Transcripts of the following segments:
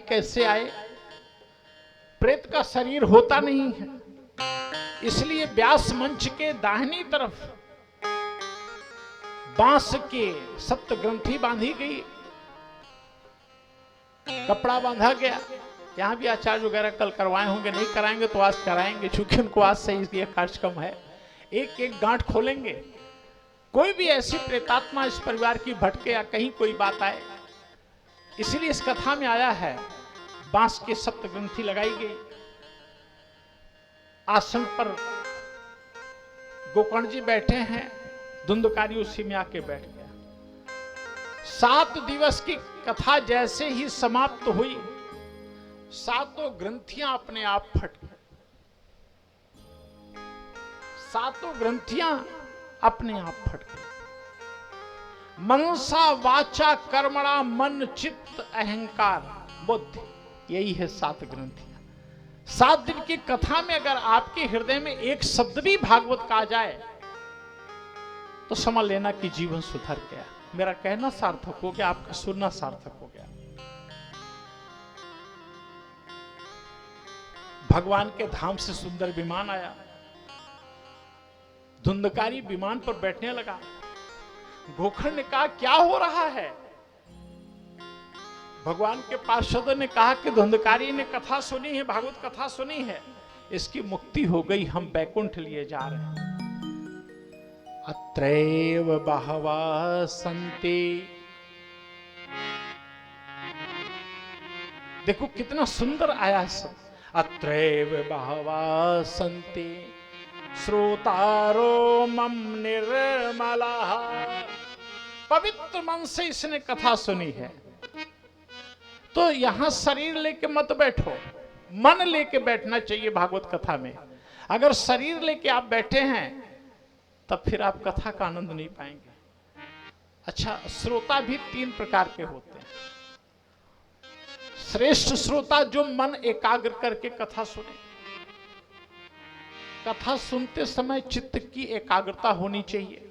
कैसे आए? प्रेत का शरीर होता नहीं है, इसलिए व्यास मंच के दाहिनी तरफ बांस के सप्त ग्रंथि बांधी गई, कपड़ा बांधा गया। यहां भी आचार्य वगैरह कल करवाए होंगे, नहीं कराएंगे तो आज कराएंगे, क्योंकि उनको आज से ये कार्यक्रम है। एक एक गांठ खोलेंगे। कोई भी ऐसी प्रेतात्मा इस परिवार की भटके या कहीं कोई बात आए, इसलिए इस कथा में आया है बांस के सप्त ग्रंथि लगाई गई। आसन पर गोकर्ण जी बैठे हैं, धुंधकारी उसी में आके बैठ गया। 7 दिवस की कथा जैसे ही समाप्त हुई, 7 ग्रंथियां अपने आप फट गई। 7 ग्रंथियां अपने आप फट गई। मनसा वाचा कर्मणा मन चित्त अहंकार बुद्धि, यही है 7 ग्रंथियां। 7 दिन की कथा में अगर आपके हृदय में एक शब्द भी भागवत का आ जाए तो समझ लेना कि जीवन सुधर गया। मेरा कहना सार्थक हो गया, आपका सुनना सार्थक हो गया। भगवान के धाम से सुंदर विमान आया, धुंधकारी विमान पर बैठने लगा। गोकर्ण ने कहा क्या हो रहा है? भगवान के पार्षदों ने कहा कि धुंधकारी ने कथा सुनी है, भागवत कथा सुनी है, इसकी मुक्ति हो गई, हम बैकुंठ लिए जा रहे हैं। अत्रैव बहवा सन्ति, देखो कितना सुंदर आया सब। अत्रैव बहवा सन्ति श्रोतारो मम निर्मलाः, पवित्र मन से इसने कथा सुनी है। तो यहां शरीर लेके मत बैठो, मन लेके बैठना चाहिए भागवत कथा में। अगर शरीर लेके आप बैठे हैं तब फिर आप कथा का आनंद नहीं पाएंगे। अच्छा, श्रोता भी 3 प्रकार के होते हैं। श्रेष्ठ श्रोता जो मन एकाग्र करके कथा सुने। कथा सुनते समय चित्त की एकाग्रता होनी चाहिए,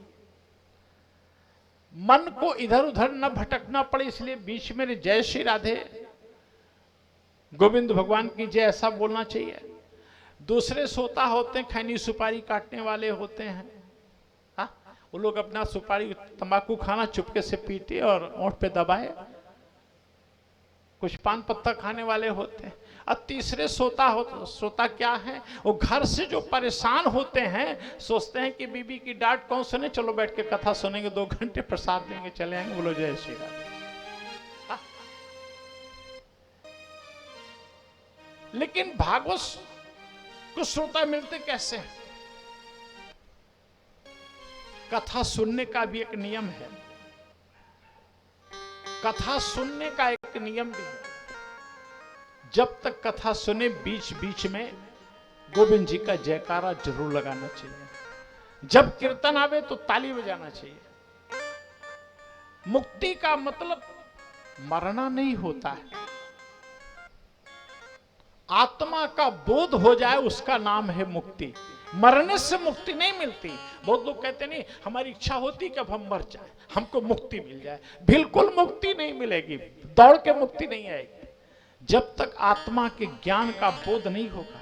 मन को इधर उधर न भटकना पड़े, इसलिए बीच में जय श्री राधे गोविंद भगवान की जय ऐसा बोलना चाहिए। दूसरे श्रोता होते हैं, खैनी सुपारी काटने वाले होते हैं। हाँ, वो लोग अपना सुपारी तंबाकू खाना चुपके से पीते और ओंठ पे दबाए। कुछ पान पत्ता खाने वाले होते हैं। और तीसरे श्रोता क्या है? वो घर से जो परेशान होते हैं, सोचते हैं कि बीबी की डांट कौन सुने, चलो बैठ के कथा सुनेंगे, 2 घंटे प्रसाद देंगे, चले आएंगे, बोलो जय श्री राम। लेकिन भागवत को श्रोता मिलते कैसे हैं? कथा सुनने का भी एक नियम है, कथा सुनने का एक नियम भी है। जब तक कथा सुने बीच बीच में गोविंद जी का जयकारा जरूर लगाना चाहिए। जब कीर्तन आवे तो ताली बजाना चाहिए। मुक्ति का मतलब मरना नहीं होता है, आत्मा का बोध हो जाए उसका नाम है मुक्ति। मरने से मुक्ति नहीं मिलती। बहुत लोग कहते नहीं, हमारी इच्छा होती कि अब हम मर जाए, हमको मुक्ति मिल जाए। बिल्कुल मुक्ति नहीं मिलेगी, दौड़ के मुक्ति नहीं आएगी। जब तक आत्मा के ज्ञान का बोध नहीं होगा,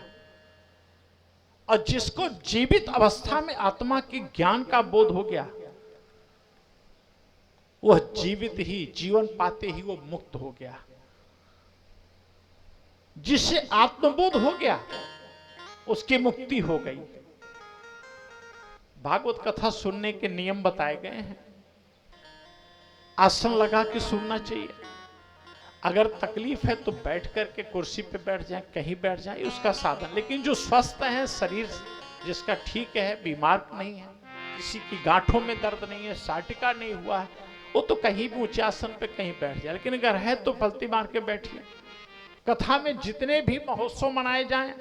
और जिसको जीवित अवस्था में आत्मा के ज्ञान का बोध हो गया, वह जीवित ही, जीवन पाते ही वो मुक्त हो गया। जिसे आत्मबोध हो गया उसकी मुक्ति हो गई। भागवत कथा सुनने के नियम बताए गए हैं। आसन लगा के सुनना चाहिए। अगर तकलीफ है तो बैठ करके कुर्सी पे बैठ जाए, कहीं बैठ जाए, उसका साधन। लेकिन जो स्वस्थ है, शरीर जिसका ठीक है, बीमार नहीं है, किसी की गांठों में दर्द नहीं है, साटिका नहीं हुआ है, वो तो कहीं भी ऊंचे आसन पे कहीं बैठ जाए। लेकिन अगर है तो पलती मार के बैठिए। कथा में जितने भी महोत्सव मनाए जाएं,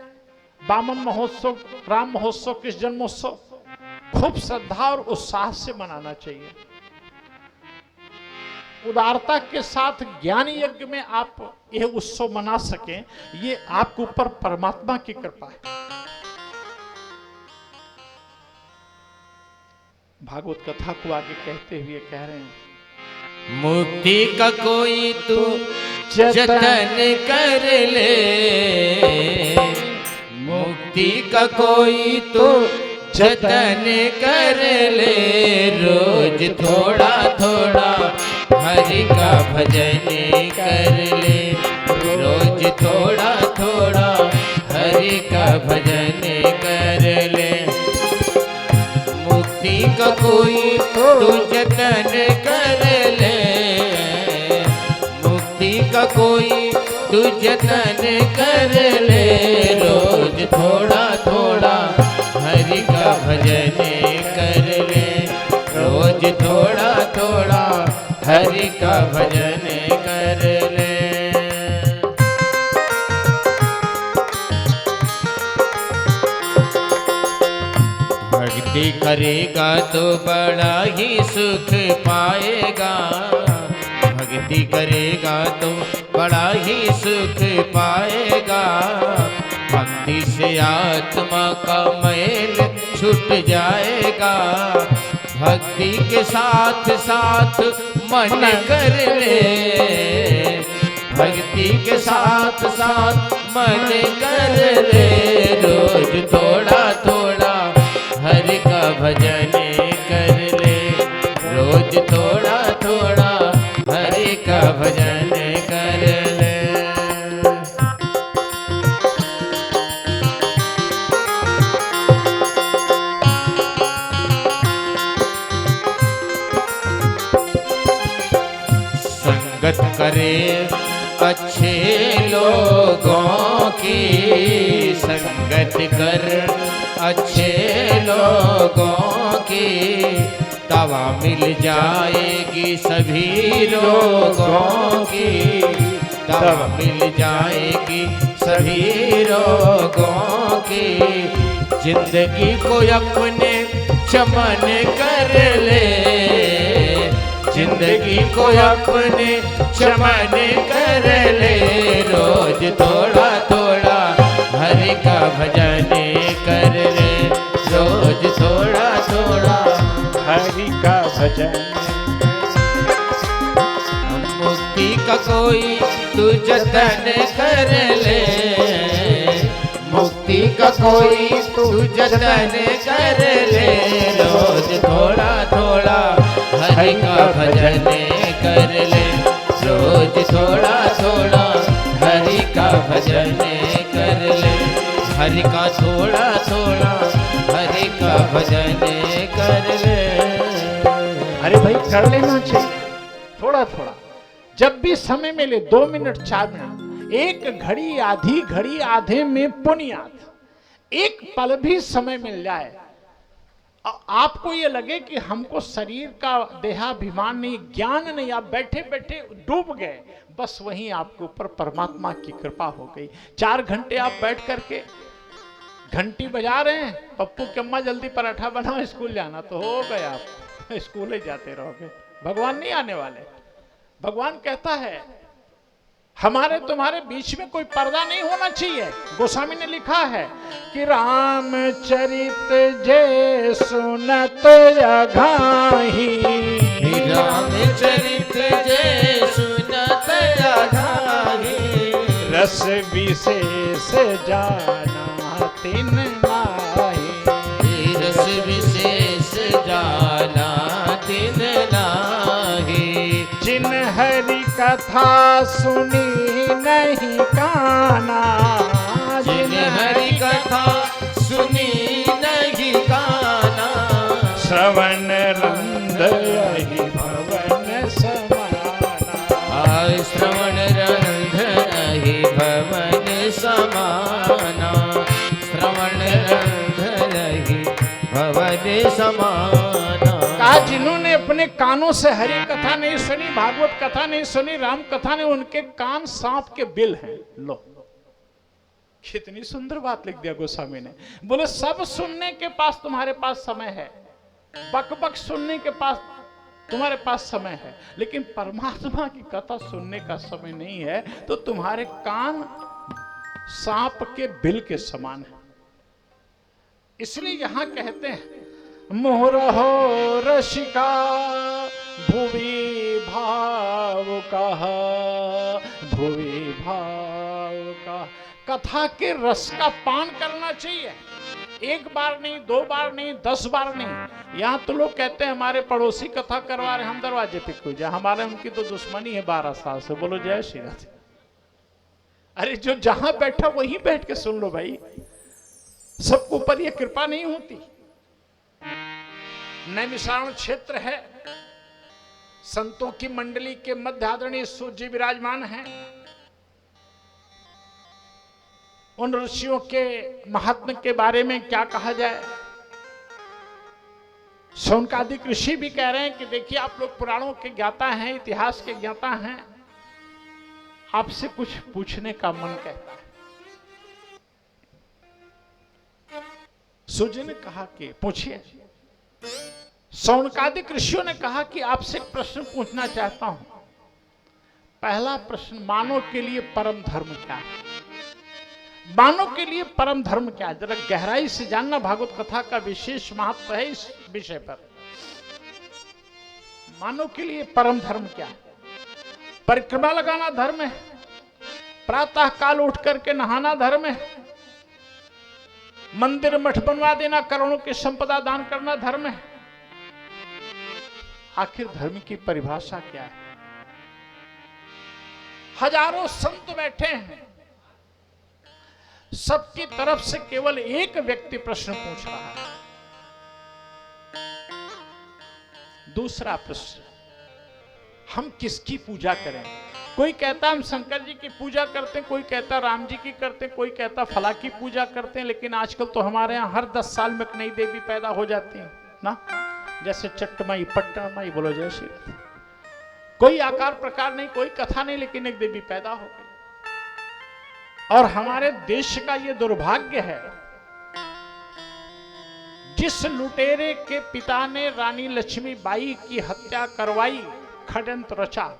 बामन महोत्सव, राम महोत्सव, कृष्ण जन्मोत्सव, खूब श्रद्धा और उत्साह से मनाना चाहिए। उदारता के साथ ज्ञान यज्ञ में आप यह उत्सव मना सकें, ये आपके ऊपर परमात्मा की कृपा है। भागवत कथा को आगे कहते हुए कह रहे हैं, मुक्ति का कोई तू जतन कर ले, मुक्ति का कोई तो जतन कर ले, रोज थोड़ा थोड़ा हरि का भजन कर ले, रोज थोड़ा थोड़ा हरि का भजन कर ले। मुक्ति का कोई तो जतन कर ले, मुक्ति का कोई तू जतन कर ले, रोज थोड़ा थोड़ा हरि का भजन कर ले, रोज थोड़ा थोड़ा हरि का भजन कर ले। भक्ति करेगा तो बड़ा ही सुख पाएगा, भक्ति करेगा तो बड़ा ही सुख पाएगा, भक्ति से आत्मा का मैल छूट जाएगा, भक्ति के साथ साथ मन कर ले, भक्ति के साथ साथ मन कर ले, रोज थोड़ा थोड़ा हरि का भजन कर ले, रोज थोड़ा थोड़ा हरि का भजन कर ले। संगत करे अच्छे लोगों की, संगत कर अच्छे लोगों की, तवा मिल जाएगी सभी रोगों की, तवा मिल जाएगी सभी रोगों की, जिंदगी को अपने चमन कर ले, जिंदगी को अपने चमन कर ले, रोज थोड़ा थोड़ा हरि का भजन कर ले, रोज थोड़ा थोड़ा हरि का भजन। मुक्ति का कोई तू जतन कर ले, मुक्ति का कोई तू जतन कर ले, रोज थोड़ा थोड़ा हरि का भजन कर ले, रोज थोड़ा थोड़ा हरि का भजन कर ले, हरि का थोड़ा थोड़ा हरि का भजन कर ले। अरे भाई कर लेना चाहिए थोड़ा थोड़ा, जब भी समय मिले 2 मिनट 4 मिनट, एक घड़ी आधी घड़ी आधे में पुण्यात, एक पल भी समय मिल जाए, आपको ये लगे कि हमको शरीर का देहाभिमान नहीं, ज्ञान नहीं, आप बैठे बैठे डूब गए, बस वहीं आपके ऊपर परमात्मा की कृपा हो गई। 4 घंटे आप बैठ करके घंटी बजा रहे हैं, पप्पू की अम्मा जल्दी पराठा बनाओ स्कूल जाना, तो हो गए आप स्कूल ही जाते रहोगे, भगवान नहीं आने वाले। भगवान कहता है हमारे तुम्हारे बीच में कोई पर्दा नहीं होना चाहिए। गोस्वामी ने लिखा है कि रामचरित जे सुनत अघाही, रामचरित जे सुनत अघाही, रस विशेष जाना तिन नाही, रस विशेष जाना तिन नाही, जिन हरि कथा सुनी नहीं काना, जिन हरि कथा सुनी नहीं काना, श्रवण रंध यही भवन समाना, श्रवण रंध रही भवन समाना, श्रवण रंध रही भवन समाना। कहा जिन्होंने अपने कानों से हरि कथा नहीं सुनी, भागवत कथा नहीं सुनी, राम कथा नहीं, उनके कान सांप के बिल हैं। लो कितनी सुंदर बात लिख दिया गोस्वामी ने। बोले सब सुनने के पास तुम्हारे पास समय है, बक बक सुनने के पास तुम्हारे पास समय है, लेकिन परमात्मा की कथा सुनने का समय नहीं है, तो तुम्हारे कान सांप के बिल के समान है। इसलिए यहां कहते हैं मोहरहो रसिका भुवि भाव कहा, कथा के रस का पान करना चाहिए, एक बार नहीं, 2 बार नहीं, 10 बार नहीं। यहाँ तो लोग कहते हैं हमारे पड़ोसी कथा करवा रहे, हम दरवाजे पे क्यों जाए, हमारे उनकी तो दुश्मनी है 12 साल से। बोलो जय श्री राधे। अरे जो जहां बैठा वहीं बैठ के सुन लो भाई, सबके ऊपर ये कृपा नहीं होती। नैमिषारण्य क्षेत्र है, संतों की मंडली के मध्य आदरणीय सूर्य जी विराजमान हैं। उन ऋषियों के महात्म्य के बारे में क्या कहा जाए। शौनकादिक ऋषि भी कह रहे हैं कि देखिए आप लोग पुराणों के ज्ञाता हैं, इतिहास के ज्ञाता हैं, आपसे कुछ पूछने का मन कहता है। सूर्य ने कहा कि पूछिए। शौनकादिक ऋषियों ने कहा कि आपसे एक प्रश्न पूछना चाहता हूं। पहला प्रश्न, मानव के लिए परम धर्म क्या है? मानव के लिए परम धर्म क्या है? जरा गहराई से जानना, भागवत कथा का विशेष महत्व है इस विषय पर। मानव के लिए परम धर्म क्या है? परिक्रमा लगाना धर्म है, प्रातः काल उठ करके नहाना धर्म है, मंदिर मठ बनवा देना, करोड़ों की संपदा दान करना धर्म है। आखिर धर्म की परिभाषा क्या है? हजारों संत बैठे हैं, सबकी तरफ से केवल एक व्यक्ति प्रश्न पूछ रहा है। दूसरा प्रश्न, हम किसकी पूजा करें? कोई कहता हम शंकर जी की पूजा करते हैं, कोई कहता राम जी की करते हैं, कोई कहता फला की पूजा करते हैं। लेकिन आजकल तो हमारे यहाँ हर 10 साल में एक नई देवी पैदा हो जाती है ना, जैसे चट्टमाई, पट्टमाई, बोलो जय श्री राधे। कोई आकार प्रकार नहीं, कोई कथा नहीं, लेकिन एक देवी पैदा हो गई। और हमारे देश का ये दुर्भाग्य है, जिस लुटेरे के पिता ने रानी लक्ष्मीबाई की हत्या करवाई, षड्यंत्र रचा,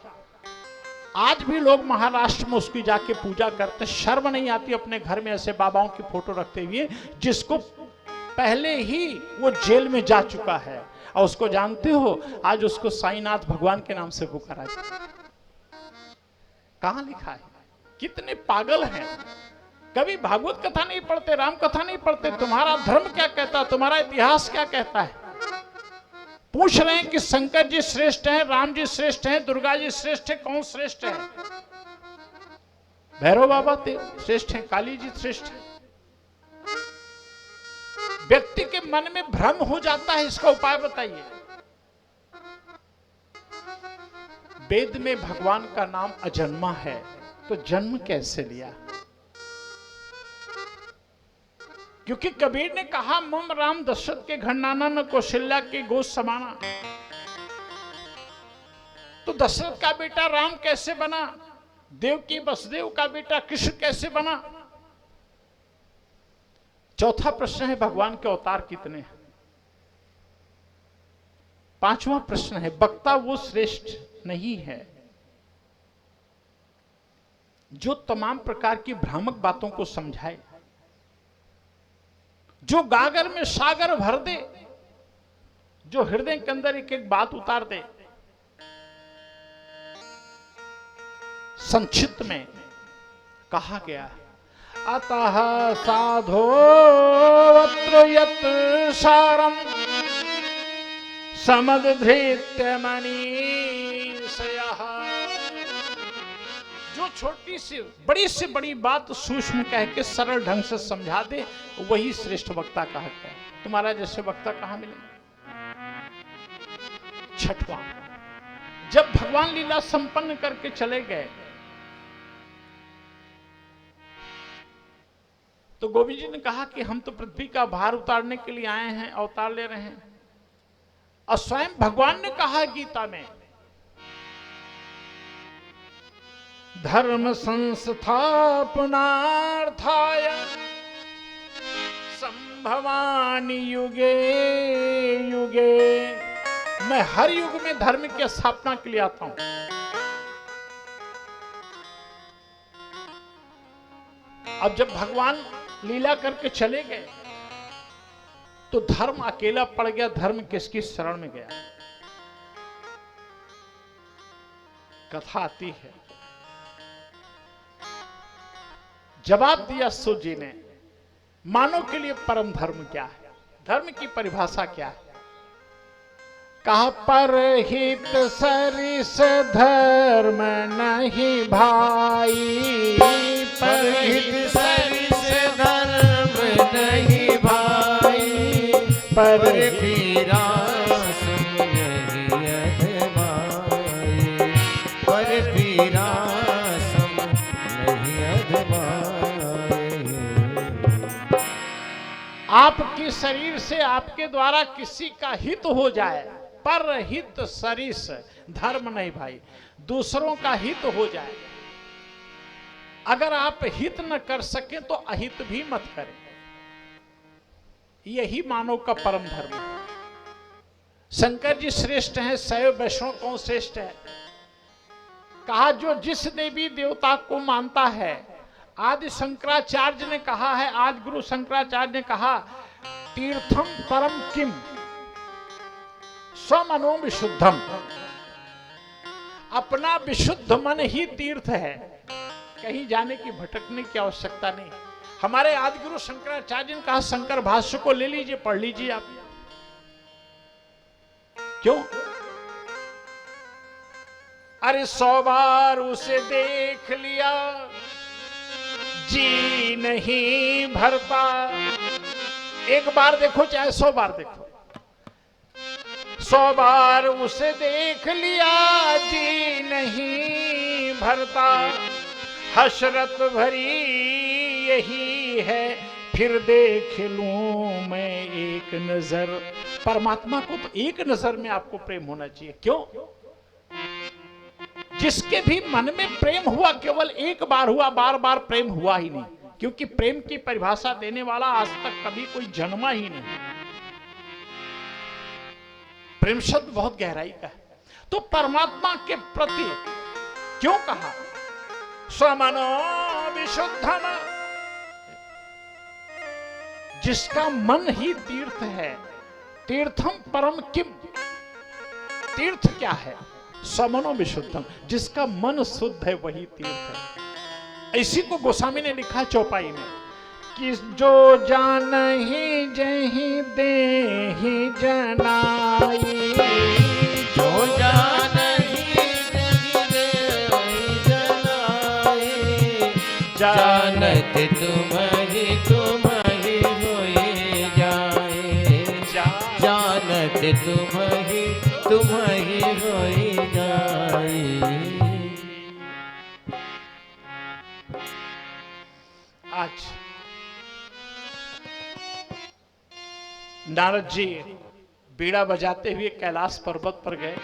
आज भी लोग महाराष्ट्र में उसकी जाके पूजा करते। शर्म नहीं आती अपने घर में ऐसे बाबाओं की फोटो रखते हुए, जिसको पहले ही वो जेल में जा चुका है। और उसको जानते हो, आज उसको साईनाथ भगवान के नाम से पुकारा जाता है। कहां लिखा है? कितने पागल हैं। कभी भागवत कथा नहीं पढ़ते, राम कथा नहीं पढ़ते। तुम्हारा धर्म क्या कहता है? तुम्हारा इतिहास क्या कहता है? पूछ रहे हैं कि शंकर जी श्रेष्ठ हैं, राम जी श्रेष्ठ हैं, दुर्गा जी श्रेष्ठ है, कौन श्रेष्ठ है? भैरव बाबा श्रेष्ठ हैं, काली जी श्रेष्ठ है। व्यक्ति के मन में भ्रम हो जाता है, इसका उपाय बताइए। वेद में भगवान का नाम अजन्मा है, तो जन्म कैसे लिया? क्योंकि कबीर ने कहा, मम राम दशरथ के घर नाना, न कौशल्या के गोद समाना। तो दशरथ का बेटा राम कैसे बना? देवकी वसुदेव का बेटा कृष्ण कैसे बना? चौथा प्रश्न है, भगवान के अवतार कितने हैं? पांचवा प्रश्न है, वक्ता वो श्रेष्ठ नहीं है जो तमाम प्रकार की भ्रामक बातों को समझाए, जो गागर में सागर भर दे, जो हृदय के अंदर एक एक बात उतार दे। संक्षिप्त में कहा गया, अतः साधोऽत्र यत् सारम् समदधृत्य मनीषयः। जो छोटी सी बड़ी बात सूक्ष्म कह के सरल ढंग से समझा दे, वही श्रेष्ठ वक्ता कहा गया। तुम्हारा जैसे वक्ता कहां मिलेंगे? छठवां, जब भगवान लीला संपन्न करके चले गए, तो गोविंद जी ने कहा कि हम तो पृथ्वी का भार उतारने के लिए आए हैं, अवतार ले रहे हैं। और स्वयं भगवान ने कहा गीता में, धर्म संस्थापनार्थाय संभवामि युगे युगे। मैं हर युग में धर्म की स्थापना के लिए आता हूं। अब जब भगवान लीला करके चले गए, तो धर्म अकेला पड़ गया। धर्म किसकी शरण में गया? कथा आती है, जवाब दिया सूत जी ने, मानव के लिए परम धर्म क्या है, धर्म की परिभाषा क्या है? कहा परहित सरिस धर्म नहीं भाई, परहित सरिस धर्म नहीं भाई, पर पीरा सम नहीं अधमाई, पर पीरा सम नहीं अधमाई। आपके शरीर से आपके द्वारा किसी का हित हो जाए, पर हित सरिस धर्म नहीं भाई, दूसरों का हित हो जाए। अगर आप हित न कर सके तो अहित भी मत करें, यही मानव का परम धर्म है। शंकर जी श्रेष्ठ हैं, शैव वैष्णव कौन श्रेष्ठ है? कहा जो जिस देवी देवता को मानता है, आदि शंकराचार्य ने कहा है, आज गुरु शंकराचार्य ने कहा, तीर्थम परम किम स्वमनो विशुद्धम, अपना विशुद्ध मन ही तीर्थ है, कहीं जाने की भटकने की आवश्यकता नहीं। हमारे आदि गुरु शंकराचार्य ने कहा, शंकर भाष्य को ले लीजिए, पढ़ लीजिए आप। क्यों? अरे 100 बार उसे देख लिया जी नहीं भरता, एक बार देखो चाहे 100 बार देखो, 100 बार उसे देख लिया जी नहीं भरता, हसरत भरी यही है फिर देख लूं मैं एक नजर। परमात्मा को तो एक नजर में आपको प्रेम होना चाहिए। क्यों? जिसके भी मन में प्रेम हुआ केवल एक बार हुआ, बार बार प्रेम हुआ ही नहीं, क्योंकि प्रेम की परिभाषा देने वाला आज तक कभी कोई जन्मा ही नहीं। प्रेम शब्द बहुत गहराई का है। तो परमात्मा के प्रति क्यों कहा स्वमनो विशुद्धम, जिसका मन ही तीर्थ है। तीर्थम परम किम, तीर्थ क्या है? स्वमनो विशुद्धम, जिसका मन शुद्ध है वही तीर्थ है। इसी को गोस्वामी ने लिखा चौपाई में कि जो जान ही जही दे ही जनाई, जो जान ही जही दे ही जनाई, जानत तुम्हारी तुम्हारी होई जाए, जानत तुम्हारी तुम्हारी होई जाए। आज नारद जी बीड़ा बजाते हुए कैलाश पर्वत पर गए,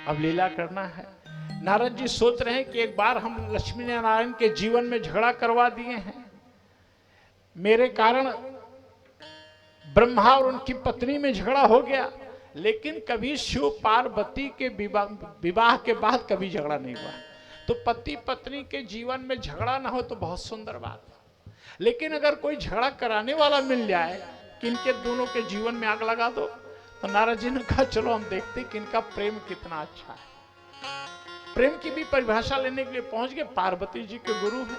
अब लीला करना है। नारद जी सोच रहे हैं कि एक बार हम लक्ष्मी नारायण के जीवन में झगड़ा करवा दिए हैं, मेरे कारण ब्रह्मा और उनकी पत्नी में झगड़ा हो गया, लेकिन कभी शिव पार्वती के विवाह के बाद कभी झगड़ा नहीं हुआ। तो पति पत्नी के जीवन में झगड़ा ना हो तो बहुत सुंदर बात है, लेकिन अगर कोई झगड़ा कराने वाला मिल जाए कि इनके दोनों के जीवन में आग लगा दो, तो नारद जी ने कहा चलो हम देखते कि इनका प्रेम कितना अच्छा है। प्रेम की भी परिभाषा लेने के लिए पहुंच गए, पार्वती जी के गुरु हैं।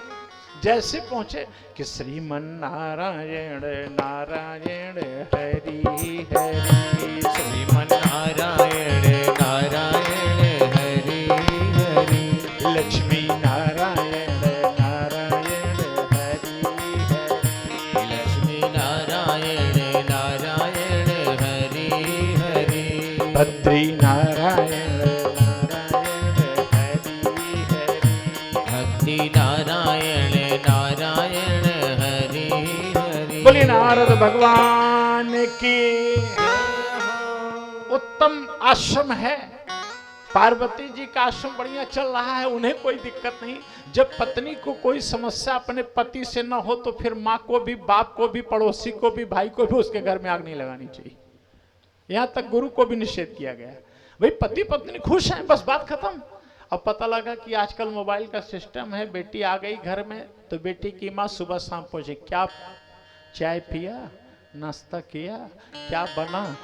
जैसे पहुंचे कि श्रीमन नारायण नारायण हरि हरि, श्रीमन नारायण नारायण हरि हरि, लक्ष्मी नारायण नारायण हरि हरि, लक्ष्मी नारायण नारायण हरि हरि, भद्री नारायण नारायण हरि हरि, भक्ति नारायण नारायण हरि हरि। बोलिए नारद भगवान की। उत्तम आश्रम है, पार्वती जी का आश्रम बढ़िया चल रहा है, उन्हें कोई दिक्कत नहीं। जब पत्नी को कोई समस्या अपने पति से न हो तो फिर माँ को भी, बाप को भी, पड़ोसी को भी, भाई को भी उसके घर में आग नहीं लगानी चाहिए। यहां तक गुरु को भी निषेध किया गया। भाई पति पत्नी खुश हैं, बस बात खत्म। अब पता लगा कि आजकल मोबाइल का सिस्टम है, बेटी आ गई घर में तो बेटी की माँ सुबह शाम पूछे क्या चाय पिया, नाश्ता किया, क्या बना,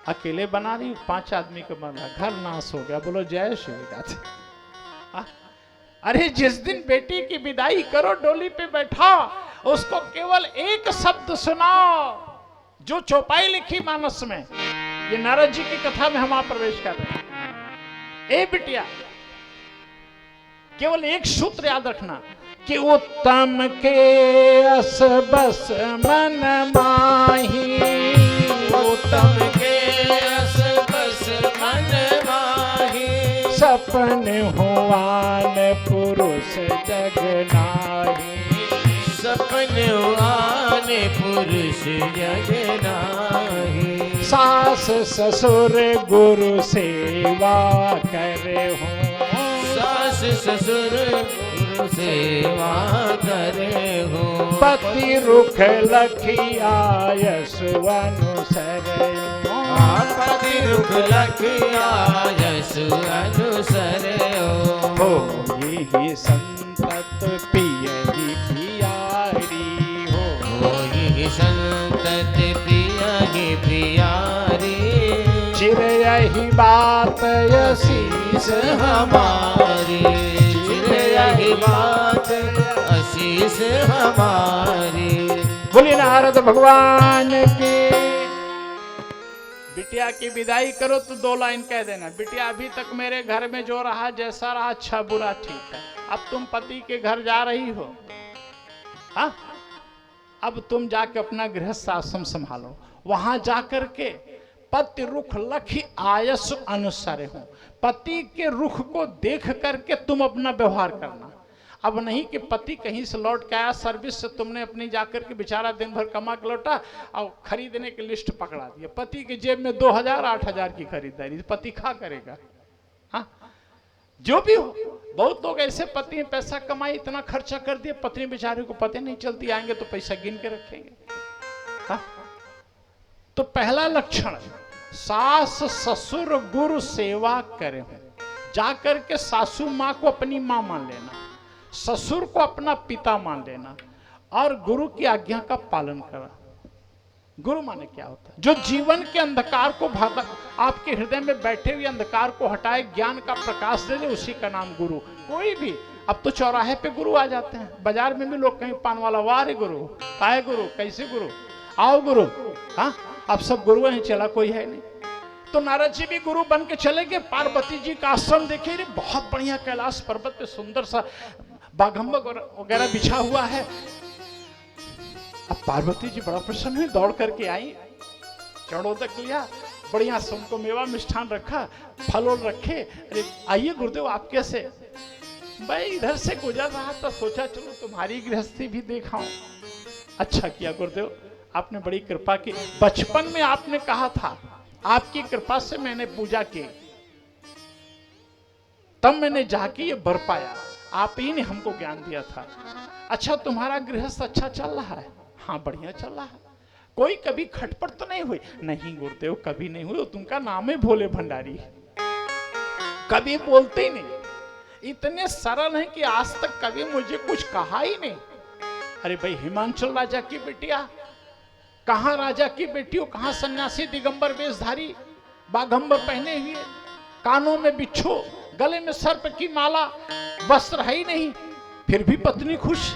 अकेले बना रही 5 आदमी को बना, घर नाश हो गया। बोलो जय श्री राधे। अरे जिस दिन बेटी की विदाई करो, डोली पे बैठा, उसको केवल एक शब्द सुनाओ जो चौपाई लिखी मानस में। ये नारद जी की कथा में हम आप प्रवेश कर रहे हैं। ए बिटिया, केवल एक सूत्र याद रखना कि उत्तम के अस बस मन माही, उत्तम के अस बस मन माही, सपन हुआन पुरुष जग नाही, सपन आन पुरुष जग नाही, सास ससुर गुरु सेवा करे हूँ, सास ससुर गुरु सेवा करे हो, पति रुख लखिया यशु अनुसरे पति रुख लखिया यशु अनुसरे हो, यही संतत पिय ही पियारी हो, यही संतत प्रिय ही प्यारी, चिर यही बात यशीष हमारी, चिर यही बात आशीष हमारी। बोलिए नारद भगवान की। बिटिया की विदाई करो तो 2 लाइन कह देना, बिटिया अभी तक मेरे घर में जो रहा, जैसा रहा, अच्छा बुरा ठीक है, अब तुम पति के घर जा रही हो, हाँ, अब तुम जाके अपना गृहस्थ आश्रम संभालो, वहां जाकर के पति रुख लखी आयस अनुसारे हो, पति के रुख को देख करके तुम अपना व्यवहार करना। अब नहीं कि पति कहीं से लौट के आया सर्विस से, तुमने अपनी जाकर के बेचारा दिन भर कमा के लौटा और खरीदने की लिस्ट पकड़ा दिया, पति की जेब में 2000 8000 की खरीदारी, पति खा करेगा? हाँ, जो भी हो, बहुत लोग ऐसे पति हैं, पैसा कमाई इतना खर्चा कर दिया, पत्नी बेचारे को पता नहीं चलती, आएंगे तो पैसा गिन के रखेंगे। हाँ? तो पहला लक्षण, सास ससुर गुरु सेवा करें, जाकर के सासू माँ को अपनी माँ मान लेना, ससुर को अपना पिता मान लेना और गुरु की आज्ञा का पालन करना। गुरु माने क्या होता है? जो जीवन के अंधकार को भागा, आपके हृदय में बैठे हुए अंधकार को हटाए, ज्ञान का प्रकाश दे दे, उसी का नाम गुरु। कोई भी, अब तो चौराहे पे गुरु आ जाते हैं, बाजार में भी लोग कहीं पान वाला, वाह रे गुरु, काहे गुरु, कैसे गुरु, आओ गुरु। हाँ, अब सब गुरु हैं, चला कोई है नहीं। तो नारद जी भी गुरु बन के चले गए। पार्वती जी का आश्रम देखिए, बहुत बढ़िया कैलाश पर्वत पे सुंदर सा बाघंबर वगैरह बिछा हुआ है। अब पार्वती जी बड़ा प्रसन्न हुई, दौड़ करके आई, चरणोदक लिया, बढ़िया से उनको मेवा मिष्ठान रखा, फल और रखे। अरे आइए गुरुदेव, आप कैसे? भाई इधर से गुजर रहा था, सोचा चलो तुम्हारी गृहस्थी भी देखाऊं। अच्छा किया गुरुदेव, आपने बड़ी कृपा की। बचपन में आपने कहा था, आपकी कृपा से मैंने पूजा की, तब मैंने जाके ये बर पाया, आप ही ने हमको ज्ञान दिया था। अच्छा, तुम्हारा गृहस्थ अच्छा चल रहा है? हाँ बढ़िया चल रहा है। कोई कभी खटपट तो नहीं हुई? नहीं गुरुदेव, कभी नहीं हुई। तुमका नाम है भोले भंडारी, कभी बोलते ही नहीं, इतने सरल हैं कि आज तक कभी मुझे कुछ कहा ही नहीं। अरे भाई, हिमांचल राजा की बेटिया, कहां राजा की बेटी हो, कहां सन्यासी दिगंबर वेशधारी, बाघंबर पहने हुए, कानों में बिच्छू, गले में सर्प की माला, वस्त्र है ही नहीं, फिर भी पत्नी खुश।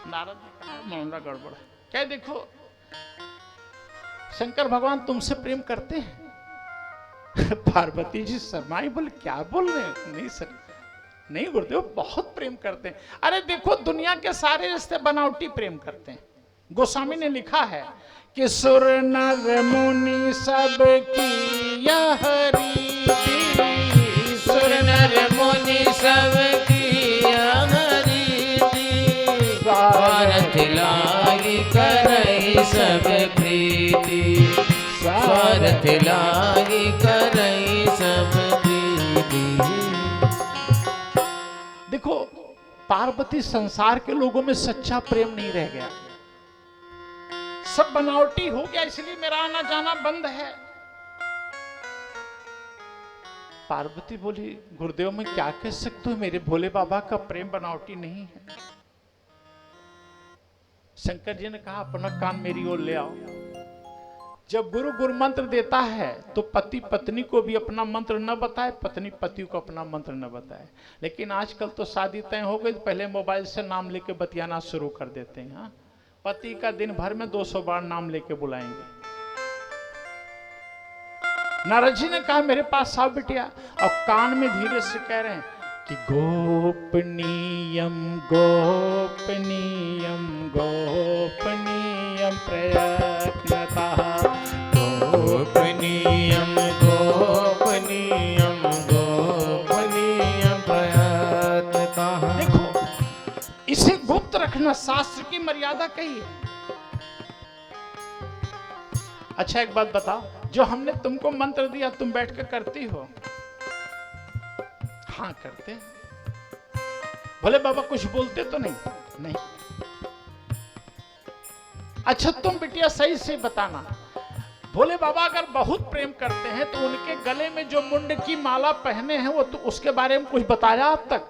नारद ने कहा मामला गड़बड़ है। क्या देखो, शंकर भगवान तुमसे प्रेम करते हैं? पार्वती जी शर्माई, बोले क्या बोल रहे हैं? नहीं सर, नहीं गुरुदेव, बहुत प्रेम करते हैं। अरे देखो, दुनिया के सारे रिश्ते बनावटी प्रेम करते हैं। गोस्वामी ने लिखा है कि सुर नर मुनि सब की यह रीति, सुर नर मुनि सब की यह रीति, स्वार्थ लागी करई सब प्रीति, स्वार्थ लागी करई सब प्रीति। देखो, पार्वती संसार के लोगों में सच्चा प्रेम नहीं रह गया, सब बनावटी हो गया, इसलिए मेरा आना जाना बंद है। पार्वती बोली, गुरुदेव मैं क्या कह सकती हूँ, मेरे भोले बाबा का प्रेम बनावटी नहीं है। शंकर जी ने कहा अपना कान मेरी ओर ले आओ। जब गुरु गुरु मंत्र देता है तो पति पत्नी को भी अपना मंत्र न बताए, पत्नी पति को अपना मंत्र न बताए। लेकिन आजकल तो शादी तय हो गई, पहले मोबाइल से नाम लेके बतियाना शुरू कर देते हैं। हाँ? पति का दिन भर में 200 बार नाम लेके बुलाएंगे। नारद जी ने कहा मेरे पास आओ बिटिया, और कान में धीरे से कह रहे हैं कि गोपनीयम गोपनीयम गोपनीयम प्रयत्नतः, गोपनीयम गोपनीयम गोपनीयम प्रयत्नतः। देखो, इसे गुप्त रखना शास्त्र की मर्यादा कही है। अच्छा एक बात बताओ, जो हमने तुमको मंत्र दिया तुम बैठ कर करती हो? हाँ करते हैं। भोले बाबा कुछ बोलते तो नहीं? नहीं। अच्छा तुम बिटिया सही से बताना, भोले बाबा अगर बहुत प्रेम करते हैं तो उनके गले में जो मुंड की माला पहने हैं वो तो उसके बारे में कुछ बताया अब तक?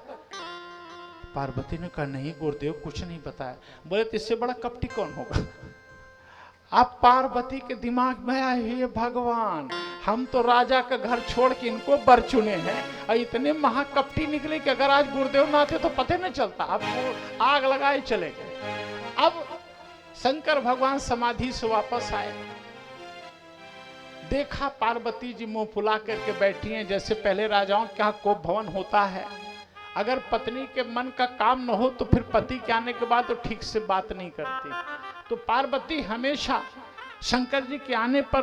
पार्वती ने कहा नहीं गुरुदेव कुछ नहीं बताया। बोले तो इससे बड़ा कपटी कौन होगा? अब पार्वती के दिमाग में आए हे भगवान, हम तो राजा का घर छोड़ के इनको बर चुने हैं और इतने महाकपटी निकले कि अगर आज गुरुदेव ना आते तो पता नहीं चलता। अब वो आग लगाए चले गए। अब शंकर भगवान समाधि से वापस आए, देखा पार्वती जी मुंह फुला करके बैठी हैं, जैसे पहले राजाओं के यहाँ कोप भवन होता है। अगर पत्नी के मन का काम न हो तो फिर पति के आने के बाद तो ठीक से बात नहीं करती। तो पार्वती हमेशा शंकर जी के आने पर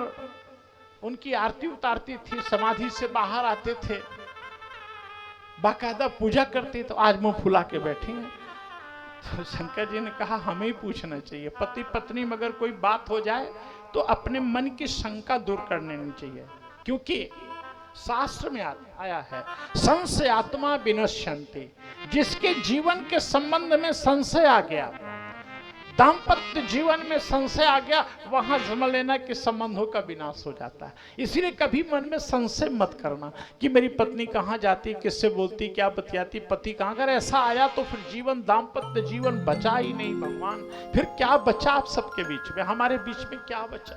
उनकी आरती उतारती थी, समाधि से बाहर आते थे, बाकायदा पूजा करती। तो आज मुंह फुला के बैठी हैं। तो शंकर जी ने कहा हमें ही पूछना चाहिए, पति पत्नी में अगर कोई बात हो जाए तो अपने मन की शंका दूर करनी नहीं चाहिए, क्योंकि शास्त्र में आया है संशय आत्मा विनश्यन्ति। जिसके जीवन के संबंध में संशय आ गया, दाम्पत्य जीवन में संशय आ गया, वहां समझ लेना कि संबंधों का विनाश हो जाता है। इसीलिए कभी मन में संशय मत करना कि मेरी पत्नी कहाँ जाती, किससे बोलती, क्या बतियाती, पति कहाँ। अगर ऐसा आया तो फिर जीवन दाम्पत्य जीवन बचा ही नहीं भगवान। फिर क्या बचा आप सबके बीच में, हमारे बीच में क्या बचा?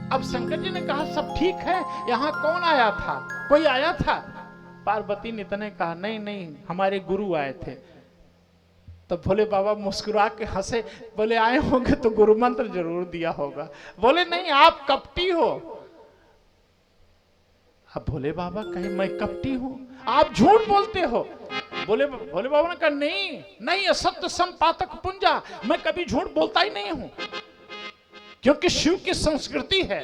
अब शंकर जी ने कहा सब ठीक है, यहाँ कौन आया था, कोई आया था? पार्वती ने इतने कहा नहीं नहीं हमारे गुरु आए थे। तब भोले बाबा मुस्कुरा के हंसे, बोले आए होंगे तो गुरु मंत्र जरूर दिया होगा। बोले नहीं आप कपटी हो। अब भोले बाबा कहे मैं कपटी हूं, आप झूठ बोलते हो। भोले बाबा ने कहा नहीं नहीं असत्य संपातक पुंजा, मैं कभी झूठ बोलता ही नहीं हूं, क्योंकि शिव की संस्कृति है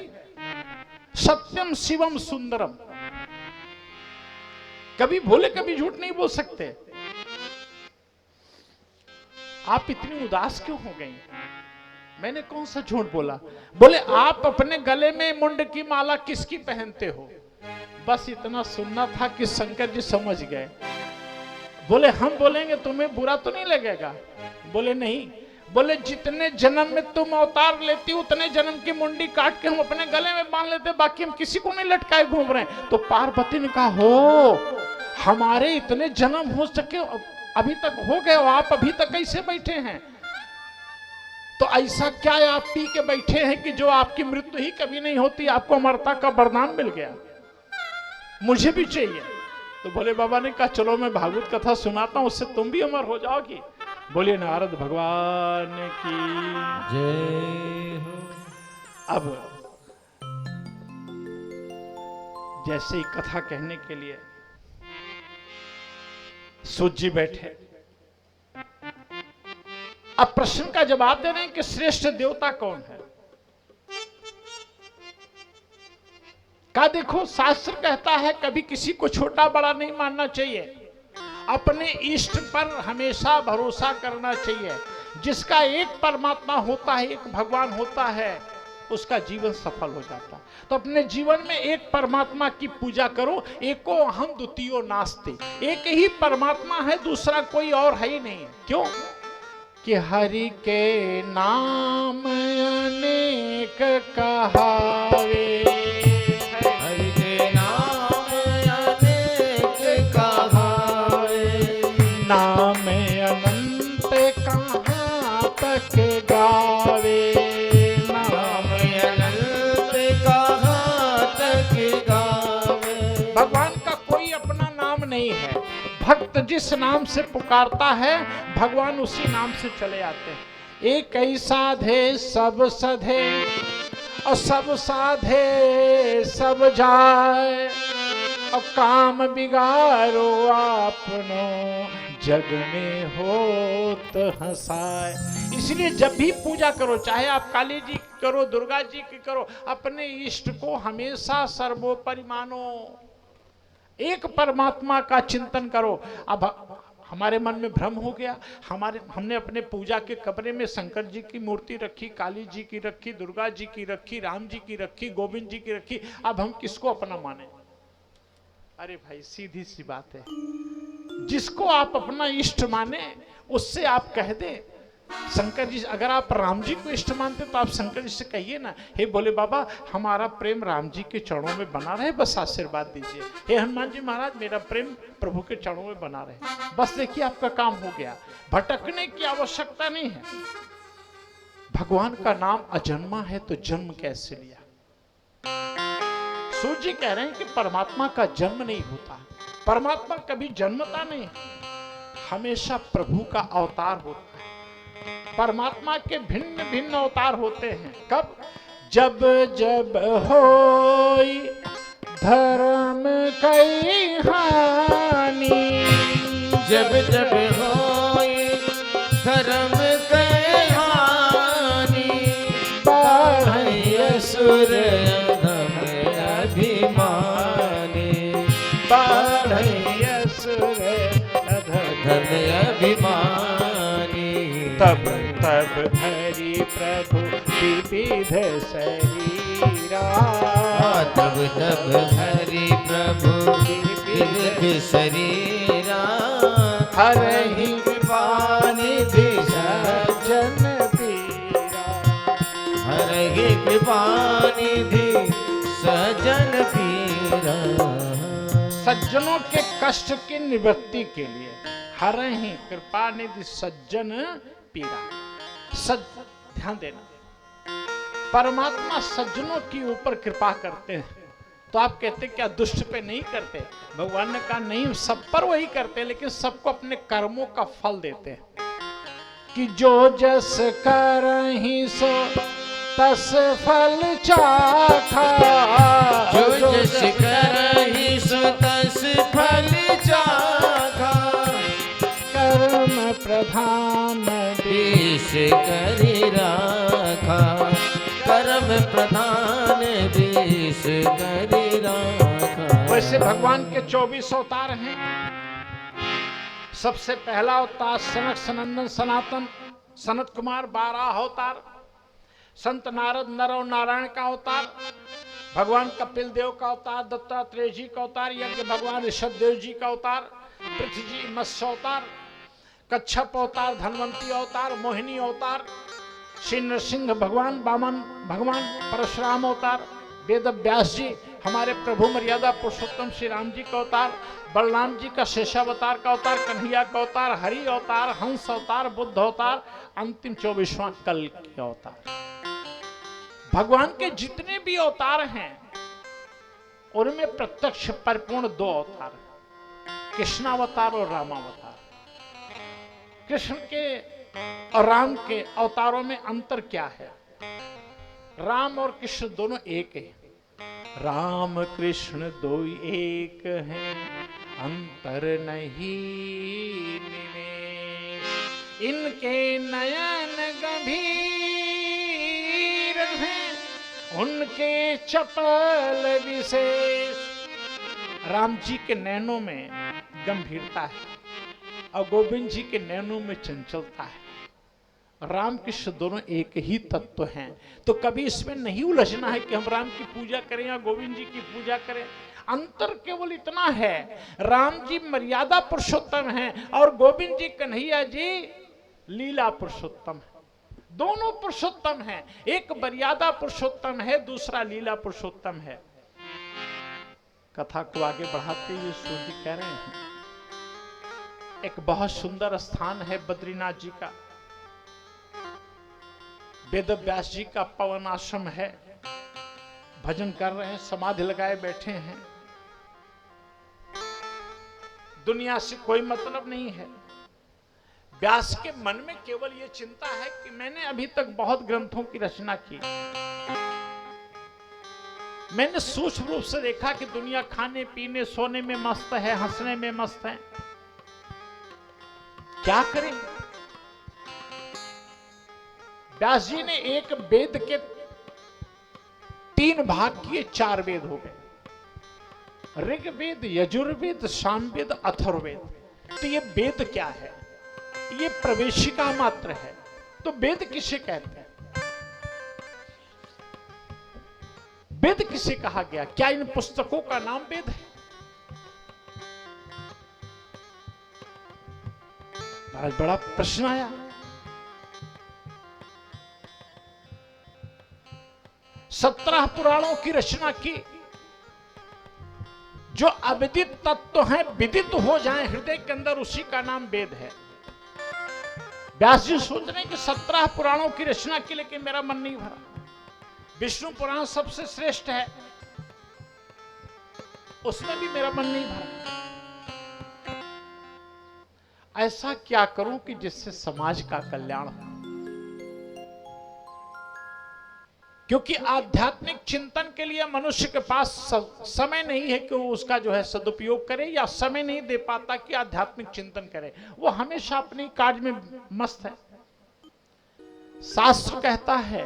सत्यम शिवम सुंदरम। कभी भोले कभी झूठ नहीं बोल सकते। आप इतनी उदास क्यों हो गई? मैंने कौन सा झूठ बोला? बोले आप अपने गले में मुंड की माला किसकी पहनते हो? बस इतना सुनना था कि शंकर जी समझ गए। बोले हम बोलेंगे तुम्हें बुरा तो नहीं लगेगा? बोले नहीं। बोले जितने जन्म में तुम अवतार लेती उतने जन्म की मुंडी काट के हम अपने गले में बांध लेते, बाकी हम किसी को नहीं लटकाए घूम रहे हैं। तो पार्वती ने कहा हो हमारे इतने जन्म हो सके अभी तक हो गए, आप अभी तक कैसे बैठे हैं? तो ऐसा क्या आप पी के बैठे हैं कि जो आपकी मृत्यु ही कभी नहीं होती, आपको अमरता का वरदान मिल गया? मुझे भी चाहिए। तो भोले बाबा ने कहा चलो मैं भागवत कथा सुनाता हूं, उससे तुम भी अमर हो जाओगी। बोलिए नारद भगवान की जय हो। अब जैसे ही कथा कहने के लिए सूत जी बैठे, अब प्रश्न का जवाब दे रहे हैं कि श्रेष्ठ देवता कौन है। का देखो शास्त्र कहता है कभी किसी को छोटा बड़ा नहीं मानना चाहिए, अपने इष्ट पर हमेशा भरोसा करना चाहिए। जिसका एक परमात्मा होता है, एक भगवान होता है, उसका जीवन सफल हो जाता है। तो अपने जीवन में एक परमात्मा की पूजा करो। एको अहम द्वितीयो नास्ति, एक ही परमात्मा है, दूसरा कोई और है ही नहीं। क्यों? कि हरि के नाम अनेक कहावे, हरि के नाम अनेक कहावे, नाम अनंत कहाँ तक गावे, नाम अनंत जिस नाम से पुकारता है भगवान उसी नाम से चले आते हैं। एक ही साधे सब सधे और सब साधे सब जाए और काम बिगाड़ो आपनो जग में होत हंसाए। इसलिए जब भी पूजा करो, चाहे आप काली जी की करो, दुर्गा जी की करो, अपने इष्ट को हमेशा सर्वोपरि मानो, एक परमात्मा का चिंतन करो। अब हमारे मन में भ्रम हो गया, हमने अपने पूजा के कमरे में शंकर जी की मूर्ति रखी, काली जी की रखी, दुर्गा जी की रखी, राम जी की रखी, गोविंद जी की रखी, अब हम किसको अपना माने? अरे भाई सीधी सी बात है, जिसको आप अपना इष्ट माने उससे आप कह दे। शंकर जी, अगर आप राम जी को इष्ट मानते तो आप शंकर जी से कहिए ना, हे बोले बाबा हमारा प्रेम राम जी के चरणों में बना रहे, बस आशीर्वाद दीजिए। हे हनुमान जी महाराज मेरा प्रेम प्रभु के चरणों में बना रहे, बस देखिए आपका काम हो गया। भटकने की आवश्यकता नहीं है। भगवान का नाम अजन्मा है तो जन्म कैसे लिया? सूर्य जी कह रहे हैं कि परमात्मा का जन्म नहीं होता, परमात्मा कभी जन्मता नहीं, हमेशा प्रभु का अवतार होता है। परमात्मा के भिन्न भिन्न अवतार होते हैं। कब? जब जब होई धर्म कई हानि, जब जब होई धर्म कई हानि, बढ़ई असुर अधम अभिमानी, बढ़ई असुर अधम अभिमानी। तब तब धरि प्रभु विविध शरीरा, तब तब हरि प्रभु विविध शरीरा, हरहि कृपानिधि सज्जन पीरा, हरहि कृपानिधि सज्जन पीरा। सज्जनों के कष्ट की निवृत्ति के लिए हरहि कृपा निधि सज्जन पीरा। ध्यान देना, परमात्मा सज्जनों के ऊपर कृपा करते हैं। तो आप कहते क्या दुष्ट पे नहीं करते? भगवान ने कहा नहीं, सब पर वही करते हैं, लेकिन सबको अपने कर्मों का फल देते हैं कि जो जस करहि सो तस फल चाखा, जो जस करहि सो तस फल चाखा, कर्म प्रधान देश करि राखा, कर्म प्रधान देश करि राखा। वैसे भगवान के 24 अवतार हैं। सबसे पहला अवतार सनक सनंदन सनातन सनत कुमार 12 अवतार, संत नारद नर और नारायण का अवतार, भगवान कपिल देव का अवतार, दत्तात्रेय जी का अवतार, यज्ञ भगवान ऋषभ देव जी का अवतार, पृथ्वी जी मत्स्य अवतार, कच्छप अवतार, धनवंती अवतार, मोहिनी अवतार, श्री नरसिंह भगवान, वामन भगवान, परशुराम अवतार, वेद व्यास जी हमारे प्रभु मर्यादा पुरुषोत्तम श्री राम जी का अवतार, बलराम जी का शेषावतार का अवतार, कन्हैया का अवतार, हरि अवतार, हंस अवतार, बुद्ध अवतार, अंतिम 24वां कल के अवतार। भगवान के जितने भी अवतार हैं उनमें प्रत्यक्ष परिपूर्ण 2 अवतार, कृष्णावतार और रामावतार। कृष्ण के और राम के अवतारों में अंतर क्या है? राम और कृष्ण दोनों एक हैं। राम कृष्ण दो एक हैं, अंतर नहीं निमेष, इनके नयन गंभीर हैं, उनके चपल विशेष। राम जी के नैनों में गंभीरता है और गोविंद जी के नैनों में चंचलता है। राम कृष्ण दोनों एक ही तत्व हैं, तो कभी इसमें नहीं उलझना है कि हम राम की पूजा करें या गोविंद जी की पूजा करें। अंतर केवल इतना है, राम जी मर्यादा पुरुषोत्तम हैं और गोविंद जी कन्हैया जी लीला पुरुषोत्तम है। दोनों पुरुषोत्तम हैं, एक मर्यादा पुरुषोत्तम है, दूसरा लीला पुरुषोत्तम है। कथा को आगे बढ़ाते हुए सूर्य जी कह रहे हैं, एक बहुत सुंदर स्थान है बद्रीनाथ जी का, वेद व्यास जी का पवन आश्रम है, भजन कर रहे हैं, समाधि लगाए बैठे हैं। दुनिया से कोई मतलब नहीं है। व्यास के मन में केवल यह चिंता है कि मैंने अभी तक बहुत ग्रंथों की रचना की, मैंने सूक्ष्म रूप से देखा कि दुनिया खाने पीने सोने में मस्त है, हंसने में मस्त है, क्या करें। व्यास जी ने एक वेद के 3 भाग किए, 4 वेद हो गए, ऋग्वेद, यजुर्वेद, सामवेद, अथर्ववेद। तो ये वेद क्या है? ये प्रवेशिका मात्र है। तो वेद किसे कहते हैं? वेद किसे कहा गया? क्या इन पुस्तकों का नाम वेद है? आज बड़ा प्रश्न आया। सत्रह पुराणों की रचना की, जो अविदित तत्व हैं विदित हो जाएं हृदय के अंदर, उसी का नाम वेद है। व्यास जी सोच रहे हैं कि 17 पुराणों की रचना की, लेकिन मेरा मन नहीं भरा। विष्णु पुराण सबसे श्रेष्ठ है, उसमें भी मेरा मन नहीं भरा। ऐसा क्या करूं कि जिससे समाज का कल्याण हो? क्योंकि आध्यात्मिक चिंतन के लिए मनुष्य के पास समय नहीं है कि वो उसका जो है सदुपयोग करे, या समय नहीं दे पाता कि आध्यात्मिक चिंतन करे। वो हमेशा अपनी कार्य में मस्त है। शास्त्र कहता है,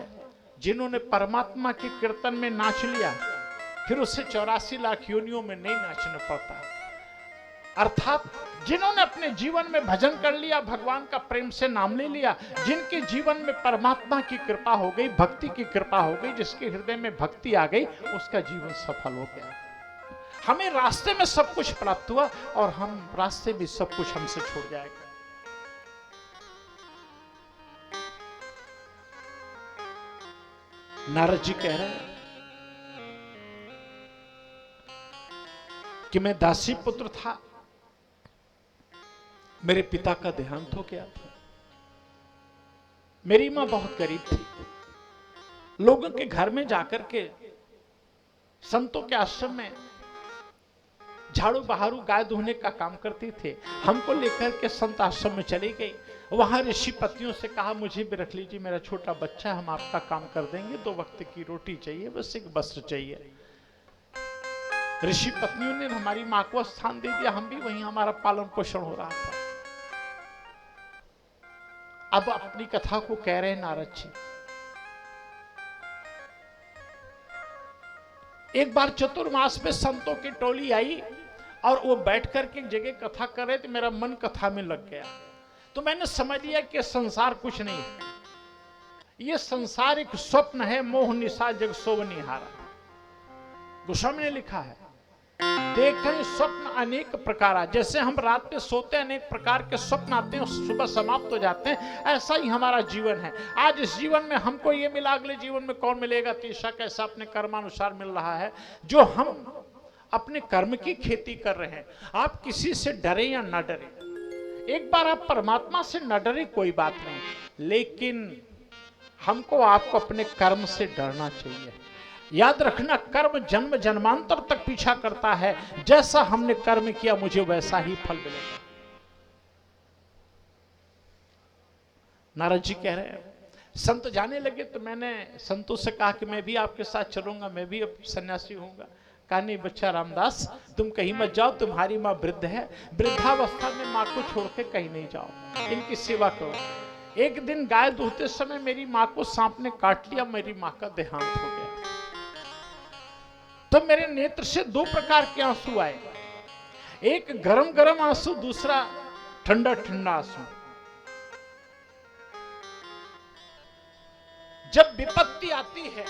जिन्होंने परमात्मा के कीर्तन में नाच लिया, फिर उसे 84 लाख योनियों में नहीं नाचना पड़ता। अर्थात जिन्होंने अपने जीवन में भजन कर लिया, भगवान का प्रेम से नाम ले लिया, जिनके जीवन में परमात्मा की कृपा हो गई, भक्ति की कृपा हो गई, जिसके हृदय में भक्ति आ गई, उसका जीवन सफल हो गया। हमें रास्ते में सब कुछ प्राप्त हुआ और हम रास्ते भी सब कुछ हमसे छूट जाएगा। नारद जी कह रहे हैं कि मैं दासी पुत्र था, मेरे पिता का देहांत हो गया था। मेरी मां बहुत गरीब थी, लोगों के घर में जाकर के, संतों के आश्रम में झाड़ू बहारू गाय धोने का काम करती थे। हमको लेकर के संत आश्रम में चली गई। वहां ऋषि पत्नियों से कहा, मुझे भी रख लीजिए, मेरा छोटा बच्चा, हम आपका काम कर देंगे, 2 वक्त की रोटी चाहिए, बस एक वस्त्र चाहिए। ऋषि पत्नियों ने हमारी मां को स्थान दे दिया, हम भी वहीं, हमारा पालन पोषण हो रहा था। अब अपनी कथा को कह रहे हैं नारद जी। एक बार चतुर्मास में संतों की टोली आई और वो बैठ करके एक जगह कथा कर रहे थे। मेरा मन कथा में लग गया, तो मैंने समझ लिया कि संसार कुछ नहीं है, ये संसार एक स्वप्न है, मोह निशा जग सोवनिहारा। गोस्वामी ने लिखा है, देखें स्वप्न अनेक प्रकार। जैसे हम रात में सोते हैं, अनेक प्रकार के स्वप्न आते हैं, सुबह समाप्त हो जाते हैं, ऐसा ही हमारा जीवन है। आज इस जीवन में हमको ये मिला, अगले जीवन में कौन मिलेगा, तीसरा कैसा अपने कर्मानुसार मिल रहा है। जो हम अपने कर्म की खेती कर रहे हैं, आप किसी से डरे या ना डरे, एक बार आप परमात्मा से न डरे कोई बात नहीं, लेकिन हमको आपको अपने कर्म से डरना चाहिए। याद रखना, कर्म जन्म जन्मांतर तक पीछा करता है। जैसा हमने कर्म किया, मुझे वैसा ही फल मिलेगा। नारद जी कह रहे हैं, संत जाने लगे तो मैंने संतों से कहा कि मैं भी आपके साथ चलूंगा, मैं भी अब सन्यासी होऊंगा। कहा, नहीं बच्चा रामदास, तुम कहीं मत जाओ, तुम्हारी माँ वृद्ध है, वृद्धावस्था में माँ को छोड़ के कहीं नहीं जाओ, इनकी सेवा करो। एक दिन गाय दूहते समय मेरी माँ को सांप ने काट लिया, मेरी माँ का देहांत हो गया। तो मेरे नेत्र से 2 प्रकार के आंसू आए, एक गरम गरम आंसू, दूसरा ठंडा ठंडा आंसू। जब विपत्ति आती है,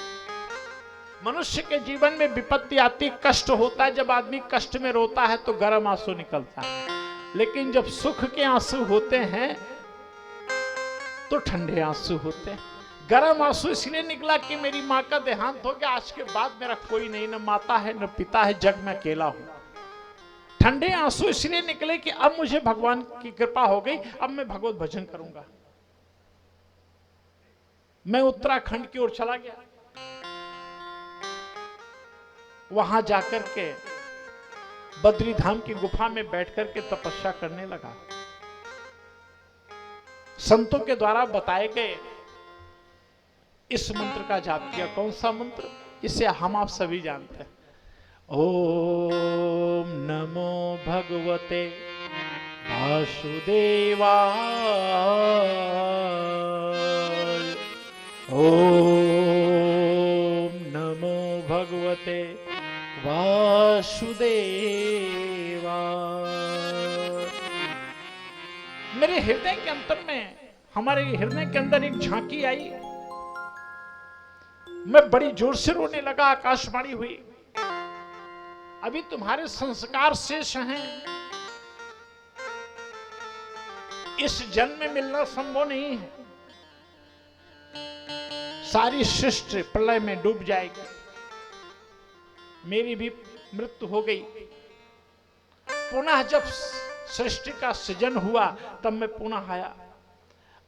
मनुष्य के जीवन में विपत्ति आती, कष्ट होता है, जब आदमी कष्ट में रोता है तो गर्म आंसू निकलता है, लेकिन जब सुख के आंसू होते हैं तो ठंडे आंसू होते हैं। गर्म आंसू इसलिए निकला कि मेरी माँ का देहांत हो गया, आज के बाद मेरा कोई नहीं, न माता है न पिता है, जग में अकेला हूं। ठंडे आंसू इसलिए निकले कि अब मुझे भगवान की कृपा हो गई, अब मैं भगवत भजन करूंगा। मैं उत्तराखंड की ओर चला गया। वहां जाकर के बद्री धाम की गुफा में बैठकर के तपस्या करने लगा। संतों के द्वारा बताए गए इस मंत्र का जाप किया। कौन सा मंत्र? इसे हम आप सभी जानते हैं। ओम नमो भगवते वासुदेवाय। ओम नमो भगवते वासुदेवाय। मेरे हृदय के अंतर में, हमारे हृदय के अंदर एक झांकी आई। मैं बड़ी जोर से रोने लगा। आकाशवाणी हुई, अभी तुम्हारे संस्कार शेष हैं, इस जन्म में मिलना संभव नहीं है। सारी सृष्टि प्रलय में डूब जाएगी। मेरी भी मृत्यु हो गई। पुनः जब सृष्टि का सृजन हुआ तब मैं पुनः आया।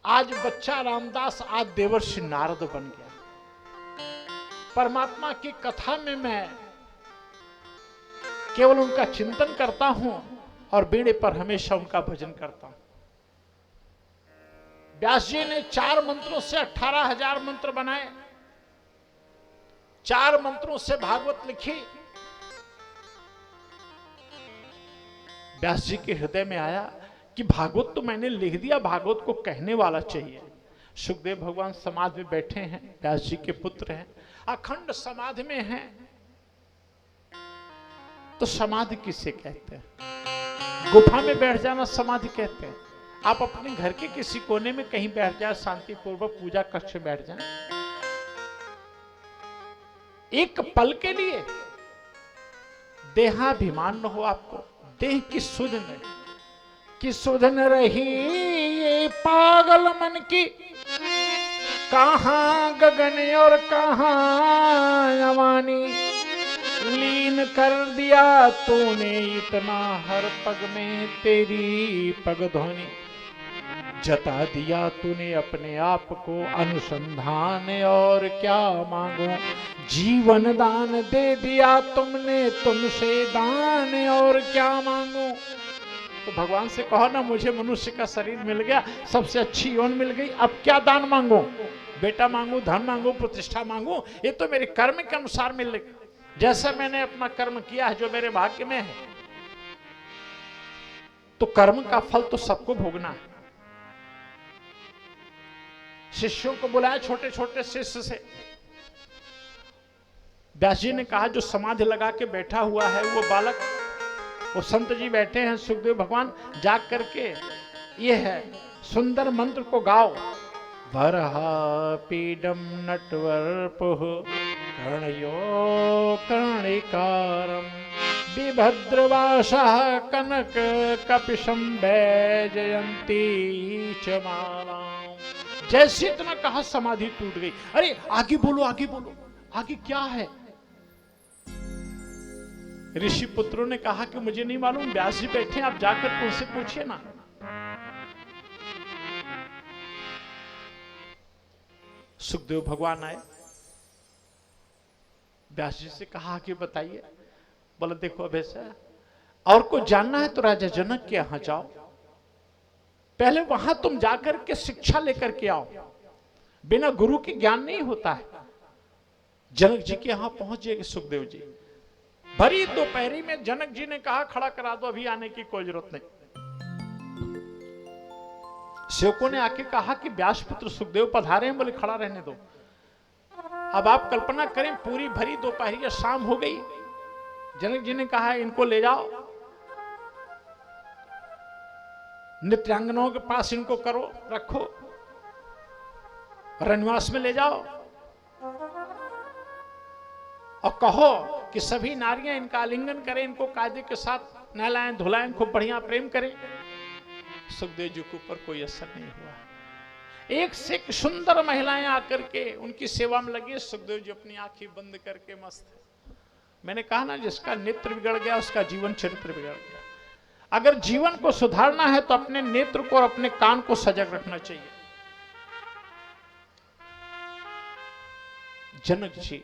आज बच्चा रामदास, आज देवर्षि नारद बन गया। परमात्मा की कथा में मैं केवल उनका चिंतन करता हूं और बीड़े पर हमेशा उनका भजन करता हूं। व्यास जी ने 4 मंत्रों से 18,000 मंत्र बनाए। 4 मंत्रों से भागवत लिखी। व्यास जी के हृदय में आया कि भागवत तो मैंने लिख दिया, भागवत को कहने वाला चाहिए। सुखदेव भगवान समाधि में बैठे हैं, व्यास जी के पुत्र हैं, अखंड समाधि में हैं। तो समाधि किसे कहते हैं? गुफा में बैठ जाना समाधि कहते हैं। आप अपने घर के किसी कोने में कहीं बैठ जाए, शांतिपूर्वक पूजा कक्ष में बैठ जाए, एक पल के लिए देहाभिमान न हो आपको, देह की सुध नहीं कि सुध न रही ये पागल मन की, कहां गगन और कहां जवानी, लीन कर दिया तूने इतना हर पग में तेरी पग ध्वनि, जता दिया तूने अपने आप को अनुसंधान, और क्या मांगो, जीवन दान दे दिया तुमने, तुमसे दान और क्या मांगो। तो भगवान से कहो ना, मुझे मनुष्य का शरीर मिल गया, सबसे अच्छी यौन मिल गई, अब क्या दान मांगो? बेटा मांगू, धन मांगू, प्रतिष्ठा मांगू? ये तो मेरे कर्म के अनुसार मिलेगा। जैसा मैंने अपना कर्म किया है, जो मेरे भाग्य में है, तो कर्म का फल तो सबको भोगना है। शिष्यों को बुलाया, छोटे छोटे शिष्य से। व्यास जी ने कहा, जो समाधि लगा के बैठा हुआ है वो बालक, वो संत जी बैठे हैं, सुखदेव भगवान, जाग करके ये है सुंदर मंत्र को गाओ। वरहा पीडम नटवर्पुः कर्णयो कर्णिकारम, विभद्रवासः कनक कपिशं वैजयंती च मालाम। जैसे इतना कहा समाधि टूट गई। अरे आगे बोलो, आगे बोलो, आगे क्या है? ऋषि पुत्रों ने कहा कि मुझे नहीं मालूम, व्यास जी बैठे, आप जाकर उनसे पूछिए ना। सुखदेव भगवान आए, व्यास जी से कहा कि बताइए। बोला, देखो अब ऐसा, और को जानना है तो राजा जनक के यहां जाओ, पहले वहां तुम जाकर के शिक्षा लेकर के आओ। बिना गुरु के ज्ञान नहीं होता है। जनक जी के यहां पहुंचे सुखदेव जी। भरी दोपहरी में जनक जी ने कहा, खड़ा करा दो, अभी आने की कोई जरूरत नहीं। सेवकों ने आके कहा कि व्यास पुत्र सुखदेव पधारे हैं। बोले, खड़ा रहने दो। अब आप कल्पना करें, पूरी भरी दोपहरी, शाम हो गई। जनक जी ने कहा, इनको ले जाओ, नित्यांगनाओं के पास इनको करो, रखो, रनवास में ले जाओ, और कहो कि सभी नारियां इनका आलिंगन करें, इनको कायदे के साथ नहलाएं धुलाएं, खूब बढ़िया प्रेम करें। सुखदेव जी के ऊपर कोई असर नहीं हुआ। एक से एक सुंदर महिलाएं आकर के उनकी सेवा में लगी। सुखदेव जी अपनी आंखें बंद करके मस्त है। मैंने कहा ना, जिसका नेत्र बिगड़ गया उसका जीवन चरित्र बिगड़ गया। अगर जीवन को सुधारना है तो अपने नेत्र को और अपने कान को सजग रखना चाहिए। जनक जी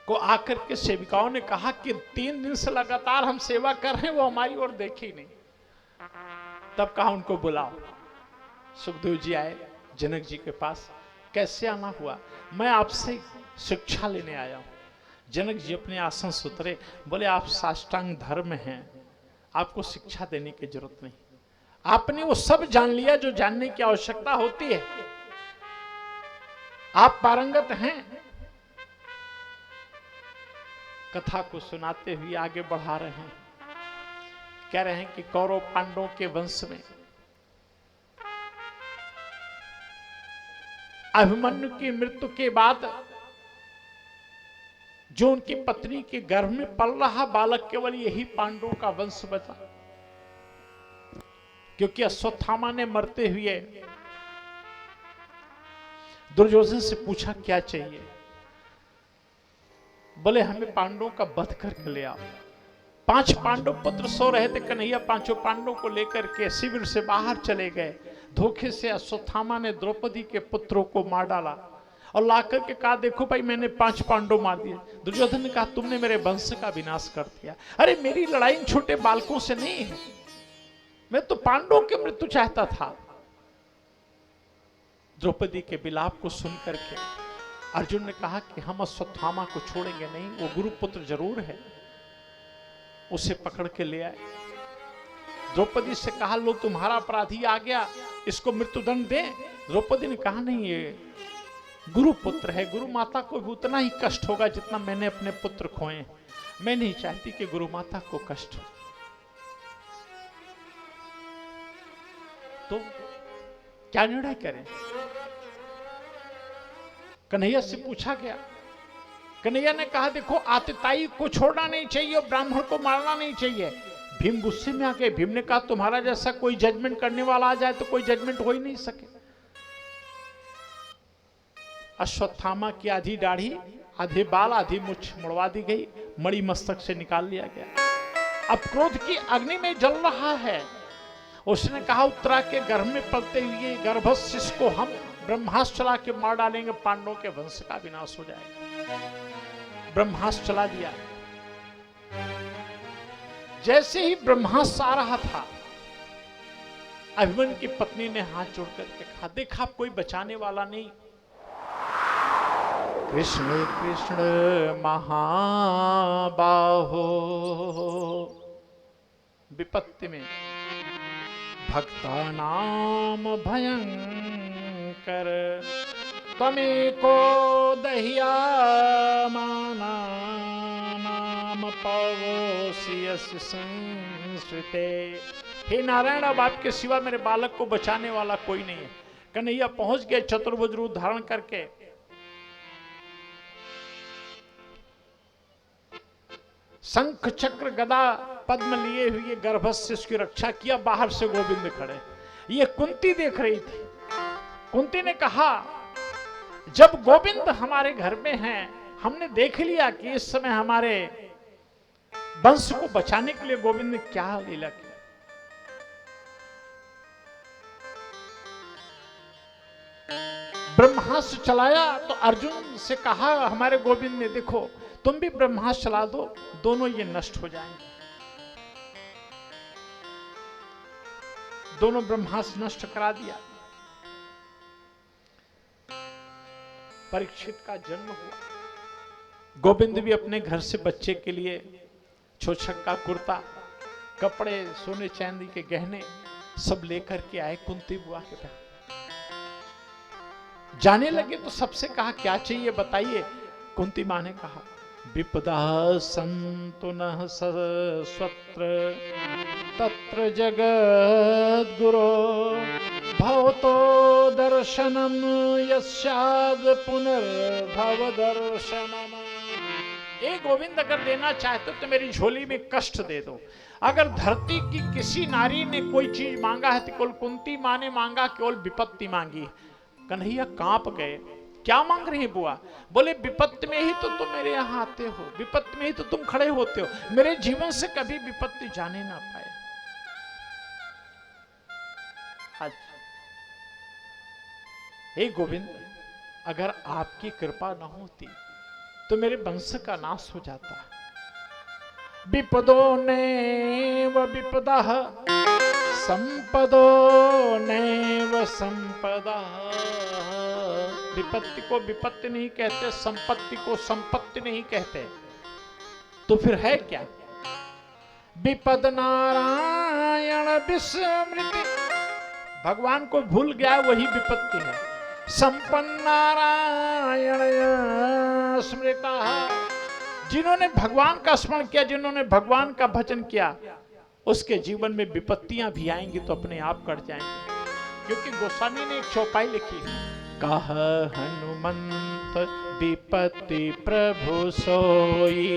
को आकर के सेविकाओं ने कहा कि 3 दिन से लगातार हम सेवा कर रहे हैं, वो हमारी ओर देखे ही नहीं। तब कहा उनको बुलाओ। सुखदेव जी आए जनक जी के पास। कैसे आना हुआ? मैं आपसे शिक्षा लेने आया हूं। जनक जी अपने आसन से उतरे, बोले आप साष्टांग धर्म हैं, आपको शिक्षा देने की जरूरत नहीं, आपने वो सब जान लिया जो जानने की आवश्यकता होती है, आप पारंगत हैं। कथा को सुनाते हुए आगे बढ़ा रहे हैं, कह रहे हैं कि कौरव पांडवों के वंश में अभिमन्यु की मृत्यु के बाद जो उनकी पत्नी के गर्भ में पल रहा बालक केवल यही पांडवों का वंश बचा, क्योंकि अश्वत्थामा ने मरते हुए दुर्योधन से पूछा क्या चाहिए? बोले हमें पांडवों का वध करके ले आओ। 5 पांडव पुत्र सो रहे थे। कन्हैया 5 पांडवों को लेकर के शिविर से बाहर चले गए। धोखे से अश्वत्थामा ने द्रौपदी के पुत्रों को मार डाला और लाकर के कहा देखो भाई मैंने 5 पांडव मार दिए। दुर्योधन ने कहा तुमने मेरे वंश का विनाश कर दिया। अरे मेरी लड़ाई इन छोटे बालकों से नहीं है, मैं तो पांडवों की मृत्यु चाहता था। द्रौपदी के विलाप को सुन करके अर्जुन ने कहा कि हम अश्वत्थामा को छोड़ेंगे नहीं, वो गुरुपुत्र जरूर है। उसे पकड़ के ले आए। द्रौपदी से कहा लो तुम्हारा अपराधी आ गया, इसको मृत्युदंड दे। द्रौपदी ने कहा नहीं, ये गुरुपुत्र है, गुरु माता को भी उतना ही कष्ट होगा जितना मैंने अपने पुत्र खोए। मैं नहीं चाहती कि गुरु माता को कष्ट हो। तो क्या निर्णय करें? कन्हैया से पूछा गया। कन्हैया ने कहा देखो आतिताई को छोड़ना नहीं चाहिए और ब्राह्मण को मारना नहीं चाहिए। भीम गुस्से में आ गए। भीम ने कहा तुम्हारा जैसा कोई जजमेंट करने वाला आ जाए तो कोई जजमेंट हो ही नहीं सके। अश्वत्थामा की आधी दाढ़ी, आधे बाल, आधी मुछ मुड़वा दी गई, मणि मस्तक से निकाल लिया गया। अब क्रोध की अग्नि में जल रहा है। उसने कहा उत्तरा के गर्भ में पलते हुए गर्भस्थ शिशु को हम ब्रह्मास्त्र चला के मार डालेंगे, पांडवों के वंश का विनाश हो जाएगा। ब्रह्मास्त्र चला दिया। जैसे ही ब्रह्मास्त्र आ रहा था, अभिमन्यु की पत्नी ने हाथ जोड़ करके कहा देखा कोई बचाने वाला नहीं। कृष्ण कृष्ण महाबाहो, विपत्ति में भक्ता नाम भयंकर, त्वमेको दह्यमाना नाम पवोसि यस्य संस्कृते। हे नारायण, अब आपके सिवा मेरे बालक को बचाने वाला कोई नहीं है। कन्हैया पहुंच गए चतुर्भुज रूप धारण करके। शंख चक्र गदा पद्म लिए हुए गर्भस्थ शिशु की रक्षा किया। बाहर से गोविंद खड़े। ये कुंती देख रही थी। कुंती ने कहा जब गोविंद हमारे घर में हैं, हमने देख लिया कि इस समय हमारे वंश को बचाने के लिए गोविंद ने क्या लीला की। ब्रह्मास्त्र चलाया तो अर्जुन से कहा हमारे गोविंद ने देखो तुम भी ब्रह्मास्त्र चला दो, दोनों ये नष्ट हो जाएंगे। दोनों ब्रह्मास्त्र नष्ट करा दिया। परीक्षित का जन्म हुआ। गोविंद भी अपने घर से बच्चे के लिए छोछक का कुर्ता, कपड़े, सोने चांदी के गहने सब लेकर के आए कुंती बुआ के पास। जाने लगे तो सबसे कहा क्या चाहिए बताइए। कुंती मां ने कहा विपदा संतु नः स्वत्र तत्र जगद गुरो भवतो दर्शनम यस्याद पुनर्भव दर्शनम। ए गोविंद अगर देना चाहते तो मेरी झोली में कष्ट दे दो। अगर धरती की किसी नारी ने कोई चीज मांगा है तो केवल कुंती मां ने मांगा, केवल विपत्ति मांगी। कन्हैया कांप गए। क्या मांग रही है बुआ? बोले विपत्ति में ही तो तुम मेरे यहाँ आते हो, विपत्ति में ही तो तुम खड़े होते हो, मेरे जीवन से कभी विपत्ति जाने ना पाए। आज हे गोविंद, अगर आपकी कृपा न होती तो मेरे वंश का नाश हो जाता। विपदो नैव विपदः संपदो नैव संपदा। विपत्ति को विपत्ति नहीं कहते, संपत्ति को संपत्ति नहीं कहते, तो फिर है क्या? विपद नारायण विस्मृति, भगवान को भूल गया वही विपत्ति है। संपन्न नारायण स्मृता, जिन्होंने भगवान का स्मरण किया, जिन्होंने भगवान का भजन किया, उसके जीवन में विपत्तियां भी आएंगी तो अपने आप कट जाएंगी। क्योंकि गोस्वामी ने एक चौपाई लिखी, कह हनुमंत विपत्ति प्रभु सोई,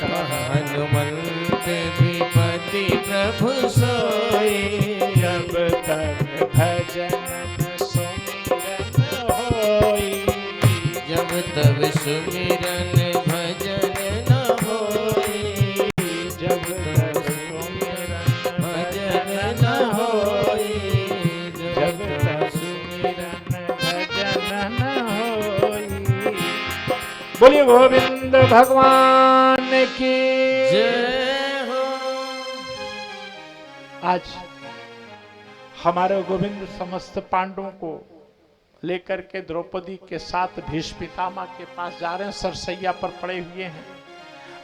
कह हनुमंत विपत्ति प्रभु सोई, जब तक भजन सुमिरन होई, जब तब सुमिरन भजन न होई, जब तक सुमिरन भजन न होई, जब तक सुमिरन भजन न होई। बोलिए गोविंद भगवान की जय हो। आज हमारे गोविंद समस्त पांडवों को लेकर के द्रौपदी के साथ भीष्म पितामह के पास जा रहे हैं। सरसैया पर पड़े हुए हैं,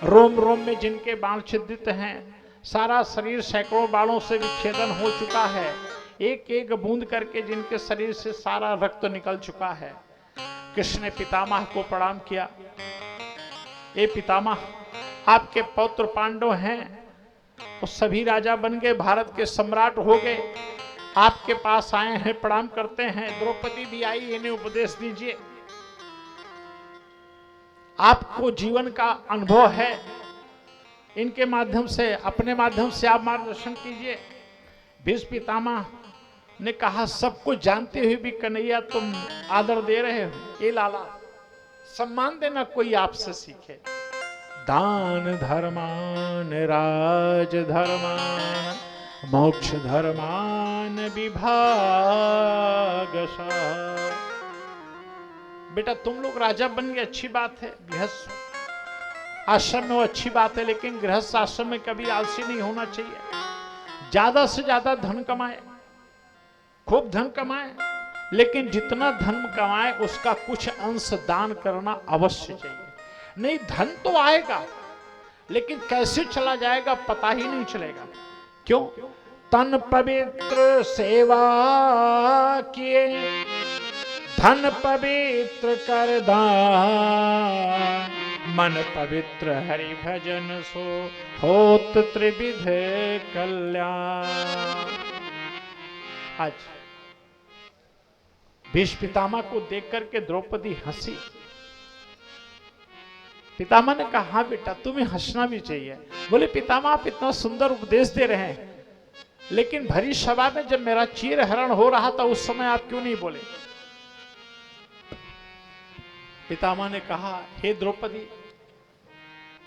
रोम रोम में जिनके बाण छिद्रित हैं, सारा शरीर सैकड़ों बाणों से विच्छेदन हो चुका है, एक एक बूंद करके जिनके शरीर से सारा रक्त निकल चुका है। कृष्ण ने पितामह को प्रणाम किया, ए पितामह, आपके पौत्र पांडव हैं, वो सभी राजा बन गए, भारत के सम्राट हो गए, आपके पास आए हैं, प्रणाम करते हैं। द्रौपदी भी आई, इन्हें उपदेश दीजिए, आपको जीवन का अनुभव है, इनके माध्यम से, अपने माध्यम से आप मार्गदर्शन कीजिए। भीष्म पितामह ने कहा, सब कुछ जानते हुए भी कन्हैया तुम आदर दे रहे हो, ये लाला सम्मान देना कोई आपसे सीखे। दान धर्मान राज धर्मान मोक्ष धर्मान विभागशः। बेटा तुम लोग राजा बन गए, अच्छी बात है, गृहस्थ आश्रम में वो अच्छी बात है, लेकिन गृहस्थ आश्रम में कभी आलसी नहीं होना चाहिए। ज्यादा से ज्यादा धन कमाए, खूब धन कमाए, लेकिन जितना धन कमाए उसका कुछ अंश दान करना अवश्य चाहिए। नहीं, धन तो आएगा लेकिन कैसे चला जाएगा पता ही नहीं चलेगा। क्यों? तन पवित्र सेवा किए, धन पवित्र कर दान, मन पवित्र हरि भजन सो होत त्रिविध कल्याण। आज भीष्म पितामह को देख करके द्रौपदी हंसी। पितामह ने कहा, हाँ बेटा तुम्हें हंसना भी चाहिए। बोले पितामह आप इतना सुंदर उपदेश दे रहे हैं, लेकिन भरी सभा में जब मेरा चीर हरण हो रहा था उस समय आप क्यों नहीं बोले? पितामह ने कहा, हे द्रौपदी,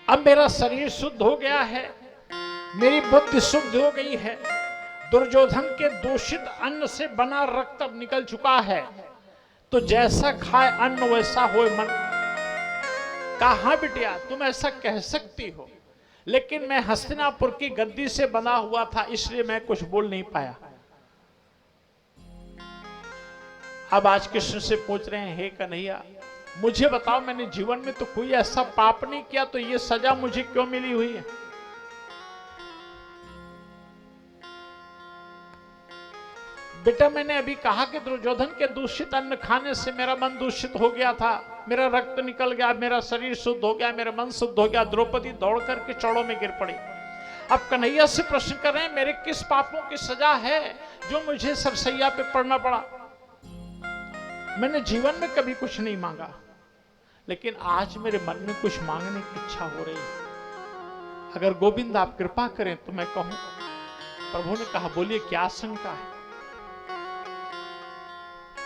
अब मेरा शरीर शुद्ध हो गया है, मेरी बुद्धि शुद्ध हो गई है, दुर्योधन के दूषित अन्न से बना रक्त अब निकल चुका है, तो जैसा खाए अन्न वैसा होए मन। कहा बिटिया तुम ऐसा कह सकती हो, लेकिन मैं हस्तिनापुर की गद्दी से बना हुआ था, इसलिए मैं कुछ बोल नहीं पाया। अब आज कृष्ण से पूछ रहे हैं, हे कन्हैया मुझे बताओ, मैंने जीवन में तो कोई ऐसा पाप नहीं किया, तो ये सजा मुझे क्यों मिली हुई है? बेटा मैंने अभी कहा कि दुर्योधन के दूषित अन्न खाने से मेरा मन दूषित हो गया था, मेरा रक्त निकल गया, मेरा शरीर शुद्ध हो गया, मेरा मन शुद्ध हो गया। द्रौपदी दौड़ करके चौड़ों में गिर पड़ी। अब कन्हैया से प्रश्न कर रहे हैं, मेरे किस पापों की सजा है जो मुझे सरसैया पे पड़ना पड़ा? मैंने जीवन में कभी कुछ नहीं मांगा, लेकिन आज मेरे मन में कुछ मांगने की इच्छा हो रही है। अगर गोविंद आप कृपा करें तो मैं कहूं। प्रभु ने कहा, बोलिए क्या शंका है?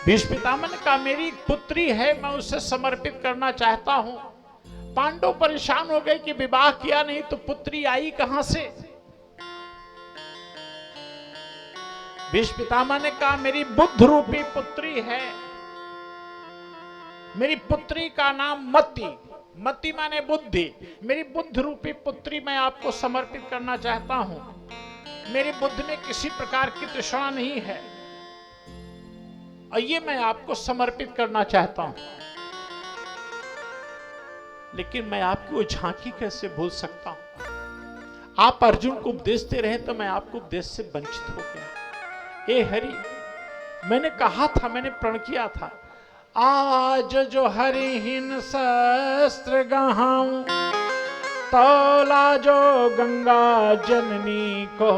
भीष्म पितामह ने कहा, मेरी पुत्री है, मैं उसे समर्पित करना चाहता हूं। पांडव परेशान हो गए कि विवाह किया नहीं तो पुत्री आई कहां से? भीष्म पितामह ने कहा, मेरी बुद्ध रूपी पुत्री है, मेरी पुत्री का नाम मति, मति माने बुद्धि। मेरी बुद्ध रूपी पुत्री मैं आपको समर्पित करना चाहता हूं। मेरी बुद्धि में किसी प्रकार की तृष्णा नहीं है और ये मैं आपको समर्पित करना चाहता हूं। लेकिन मैं आपकी वो झांकी कैसे भूल सकता हूं? आप अर्जुन को उपदेश दे रहे तो मैं आपको उपदेश से वंचित हो गया। ए हरि, मैंने कहा था, मैंने प्रण किया था, आज जो हरिहीन शस्त्र गहाऊं, तौला जो गंगा जननी को,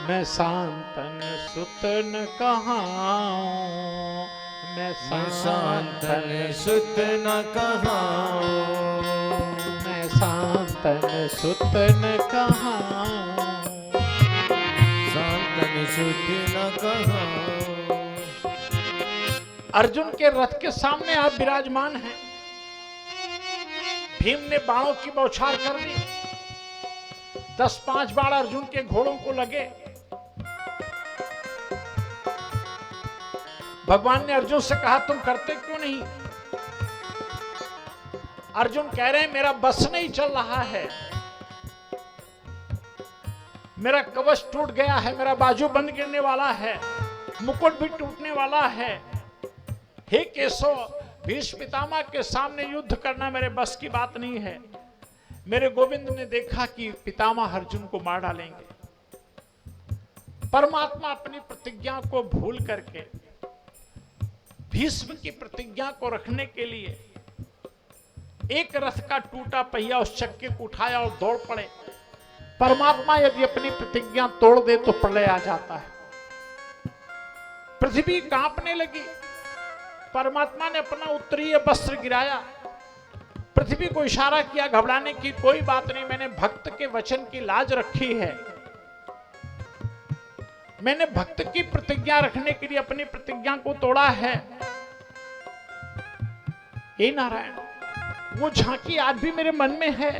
मैं सांतन सुतन कहाऊं, मैं सांतन सुत न कहाऊं, मैं सांतन सुतन कहाऊं, सांतन सुत न कहाऊं। अर्जुन के रथ के सामने आप विराजमान हैं। भीम ने बाणों की बौछार कर दी। 10-5 बाण अर्जुन के घोड़ों को लगे। भगवान ने अर्जुन से कहा, तुम करते क्यों नहीं? अर्जुन कह रहे हैं, मेरा बस नहीं चल रहा है, मेरा कवच टूट गया है, मेरा बाजू बंद गिरने वाला है, मुकुट भी टूटने वाला है। हे केशव, भीष्म पितामह के सामने युद्ध करना मेरे बस की बात नहीं है। मेरे गोविंद ने देखा कि पितामह अर्जुन को मार डालेंगे। परमात्मा अपनी प्रतिज्ञा को भूल करके भीष्म की प्रतिज्ञा को रखने के लिए एक रथ का टूटा पहिया उस चक्के को उठाया और दौड़ पड़े। परमात्मा यदि अपनी प्रतिज्ञा तोड़ दे तो प्रलय आ जाता है। पृथ्वी कांपने लगी। परमात्मा ने अपना उत्तरीय वस्त्र गिराया, पृथ्वी को इशारा किया, घबराने की कोई बात नहीं, मैंने भक्त के वचन की लाज रखी है, मैंने भक्त की प्रतिज्ञा रखने के लिए अपनी प्रतिज्ञा को तोड़ा है। हे नारायण, वो झांकी आज भी मेरे मन में है,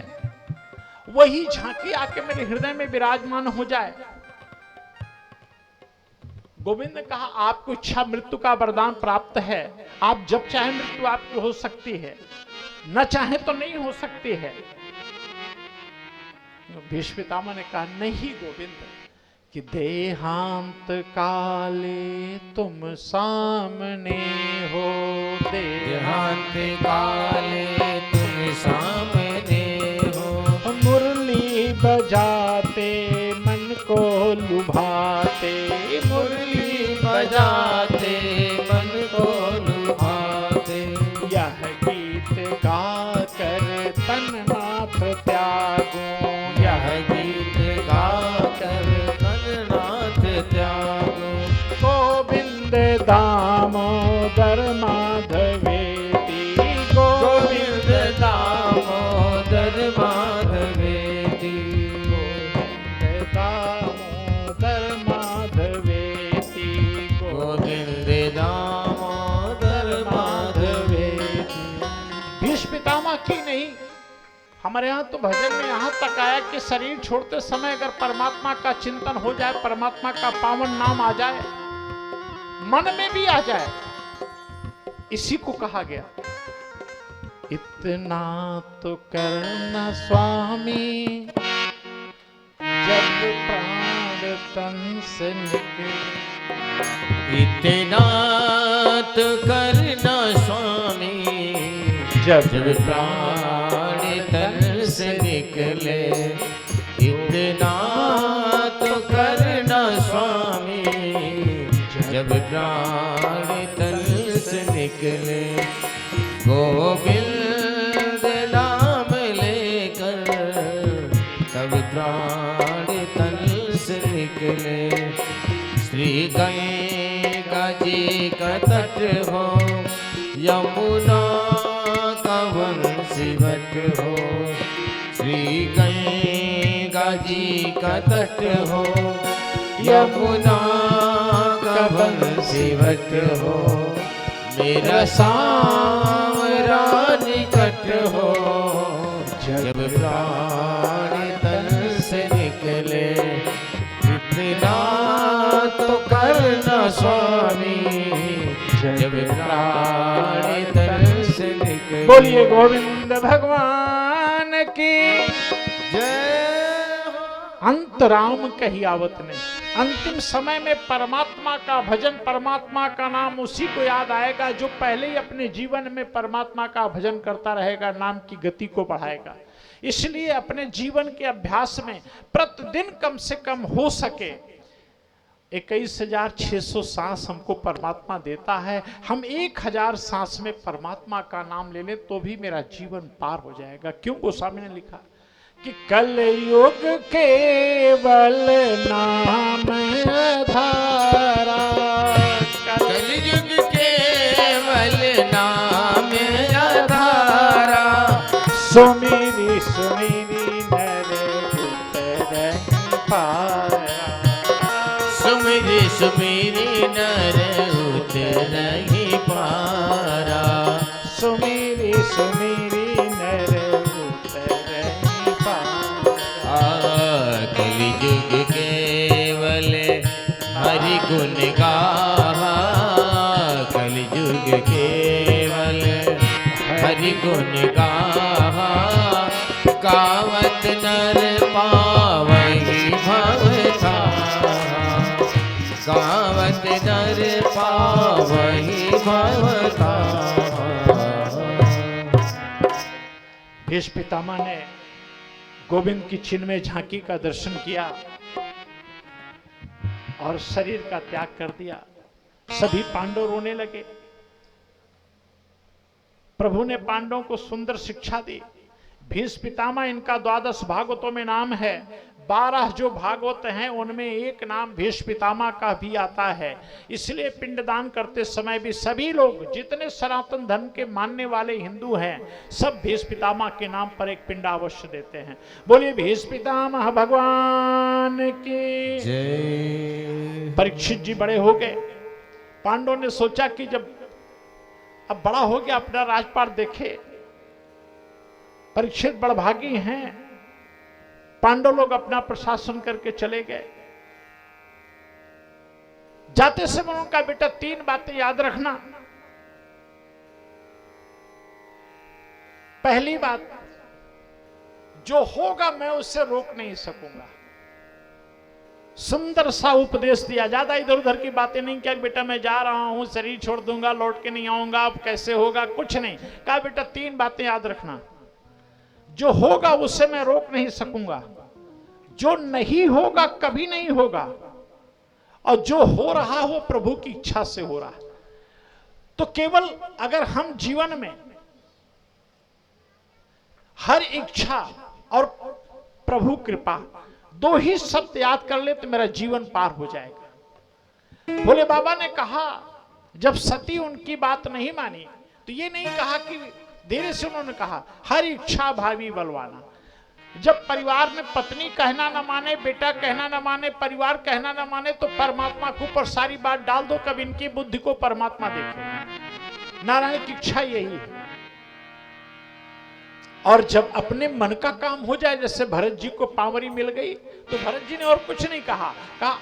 वही झांकी आके मेरे हृदय में विराजमान हो जाए। गोविंद ने कहा, आपको इच्छा मृत्यु का वरदान प्राप्त है, आप जब चाहे मृत्यु आपकी हो सकती है, न चाहे तो नहीं हो सकती है। भीष्म पितामह ने कहा, नहीं गोविंद, कि देहांत काले तुम सामने हो, देहांत काले तुम सामने हो, मुरली बजाते मन को लुभाते, मुरली बजाते मन को लुभाते, यह गीत गा कर तन नाथ त्यागो, यह गीत गाकर तन नाथ त्यागो, गोविंद दामोदर माधवेति, गोविंद दामोदर माधवेति, गोविंद दामोदर माधवेति, गोविंद दामोदर माधवेति। भीष्म पितामह की नहीं, हमारे यहाँ तो भजन में यहाँ तक आया कि शरीर छोड़ते समय अगर परमात्मा का चिंतन हो जाए, परमात्मा का पावन नाम आ जाए, मन में भी आ जाए, इसी को कहा गया। इतना तो करना स्वामी जब प्राण तन से निकले, इतना तो करना स्वामी जब जब प्राण तन से निकले, इतना तो करना स्वामी जब प्राण तन से निकले, गोविंद नाम लेकर तब प्राण तन से निकले। श्री गंगा जी का तट हो, यमुना का वंशीवट हो, श्री गंगा जी का तट हो, यमुना का वंशीवट हो, मेरा सांवरा निकट हो, जब प्राण तन से निकले, इतना तो करना स्वामी जब प्राण तन से निकले। बोलिए गोविंद भगवान की जय हो। अंतराम कही आवत नहीं। अंतिम समय में परमात्मा का भजन, परमात्मा का नाम उसी को याद आएगा जो पहले ही अपने जीवन में परमात्मा का भजन करता रहेगा, नाम की गति को बढ़ाएगा। इसलिए अपने जीवन के अभ्यास में प्रतिदिन कम से कम हो सके 21,600 सांस हमको परमात्मा देता है। हम 1,000 सांस में परमात्मा का नाम ले लें तो भी मेरा जीवन पार हो जाएगा। क्यों गोस्वामी ने लिखा कि कलयुग केवल नाम आधारा, कलयुग केवल नाम आधारा, सुमिरी सुमिरी नर उतर पारा, सुमिरी सुमिरी नर उतर पारा, सुमिरी सुमिरी नर उतर पारा। कलयुग केवल हरि गुण गाहा, कलयुग केवल हरि गुण गाहा, गावत नर पावहि भवताहा, गावत नर पावहि भवताहा। भीष्म पितामह ने गोविंद की चिन्मय झांकी का दर्शन किया और शरीर का त्याग कर दिया। सभी पांडव रोने लगे। प्रभु ने पांडवों को सुंदर शिक्षा दी। भीष्म पितामह इनका 12 भागवतों में नाम है। 12 जो भागवत हैं उनमें एक नाम भीष्म पितामह का भी आता है। इसलिए पिंडदान करते समय भी सभी लोग, जितने सनातन धर्म के मानने वाले हिंदू हैं, सब भीष्म पितामह के नाम पर एक पिंड अवश्य देते हैं। बोलिए भीष्म पितामह भगवान की जय। परीक्षित जी बड़े हो गए। पांडवों ने सोचा कि जब अब बड़ा हो गया अपना राजपाट देखे। परीक्षित बड़भागी हैं। पांडव लोग अपना प्रशासन करके चले गए। जाते समय उनका बेटा 3 बातें याद रखना। पहली बात, जो होगा मैं उससे रोक नहीं सकूंगा। सुंदर सा उपदेश दिया। ज्यादा इधर उधर की बातें नहीं किया। बेटा मैं जा रहा हूं, शरीर छोड़ दूंगा, लौट के नहीं आऊंगा, अब कैसे होगा, कुछ नहीं कहा। बेटा 3 बातें याद रखना। जो होगा उससे मैं रोक नहीं सकूंगा, जो नहीं होगा कभी नहीं होगा, और जो हो रहा हो प्रभु की इच्छा से हो रहा। तो केवल अगर हम जीवन में हर इच्छा और प्रभु कृपा 2 ही शब्द याद कर ले तो मेरा जीवन पार हो जाएगा। भोले बाबा ने कहा, जब सती उनकी बात नहीं मानी तो ये नहीं कहा कि धीरे से उन्होंने कहा, हर इच्छा भावी बलवाना। जब परिवार में पत्नी कहना न माने, बेटा कहना न माने, परिवार कहना न माने, तो परमात्मा के ऊपर सारी बात डाल दो, कब इनकी बुद्धि को परमात्मा देखे। नारायण की इच्छा यही है। और जब अपने मन का काम हो जाए, जैसे भरत जी को पांवरी मिल गई, तो भरत जी ने और कुछ नहीं कहा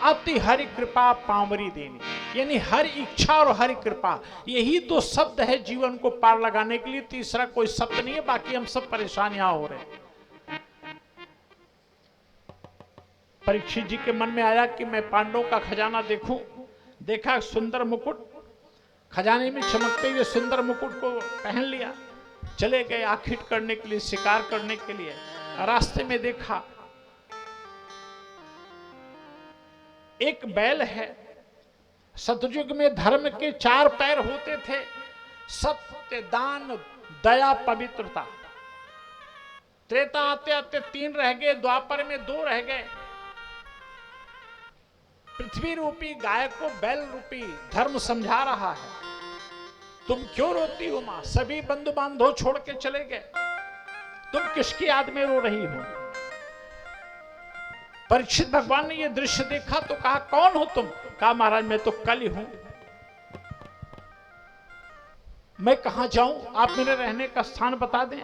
अति हरि कृपा पांवरी देनी, यानी हर इच्छा और हरि कृपा, यही 2 शब्द है जीवन को पार लगाने के लिए। तीसरा कोई शब्द नहीं है। बाकी हम सब परेशान यहां हो रहे हैं। परीक्षित जी के मन में आया कि मैं पांडवों का खजाना देखूं। देखा सुंदर मुकुट, खजाने में चमकते हुए सुंदर मुकुट को पहन लिया। चले गए आखिट करने के लिए, शिकार करने के लिए। रास्ते में देखा एक बैल है। सतयुग में धर्म के 4 पैर होते थे, सत्य, दान, दया, पवित्रता। त्रेता आते आते 3 रह गए, द्वापर में 2 रह गए। पृथ्वी रूपी गाय को बैल रूपी धर्म समझा रहा है। तुम क्यों रोती हो मां? सभी बंधु बांधव छोड़ के चले गए, तुम किसकी याद में रो रही हो? परीक्षित भगवान ने यह दृश्य देखा तो कहा, कौन हो तुम? कहा, महाराज मैं तो कल हूं, मैं कहां जाऊं, आप मेरे रहने का स्थान बता दें।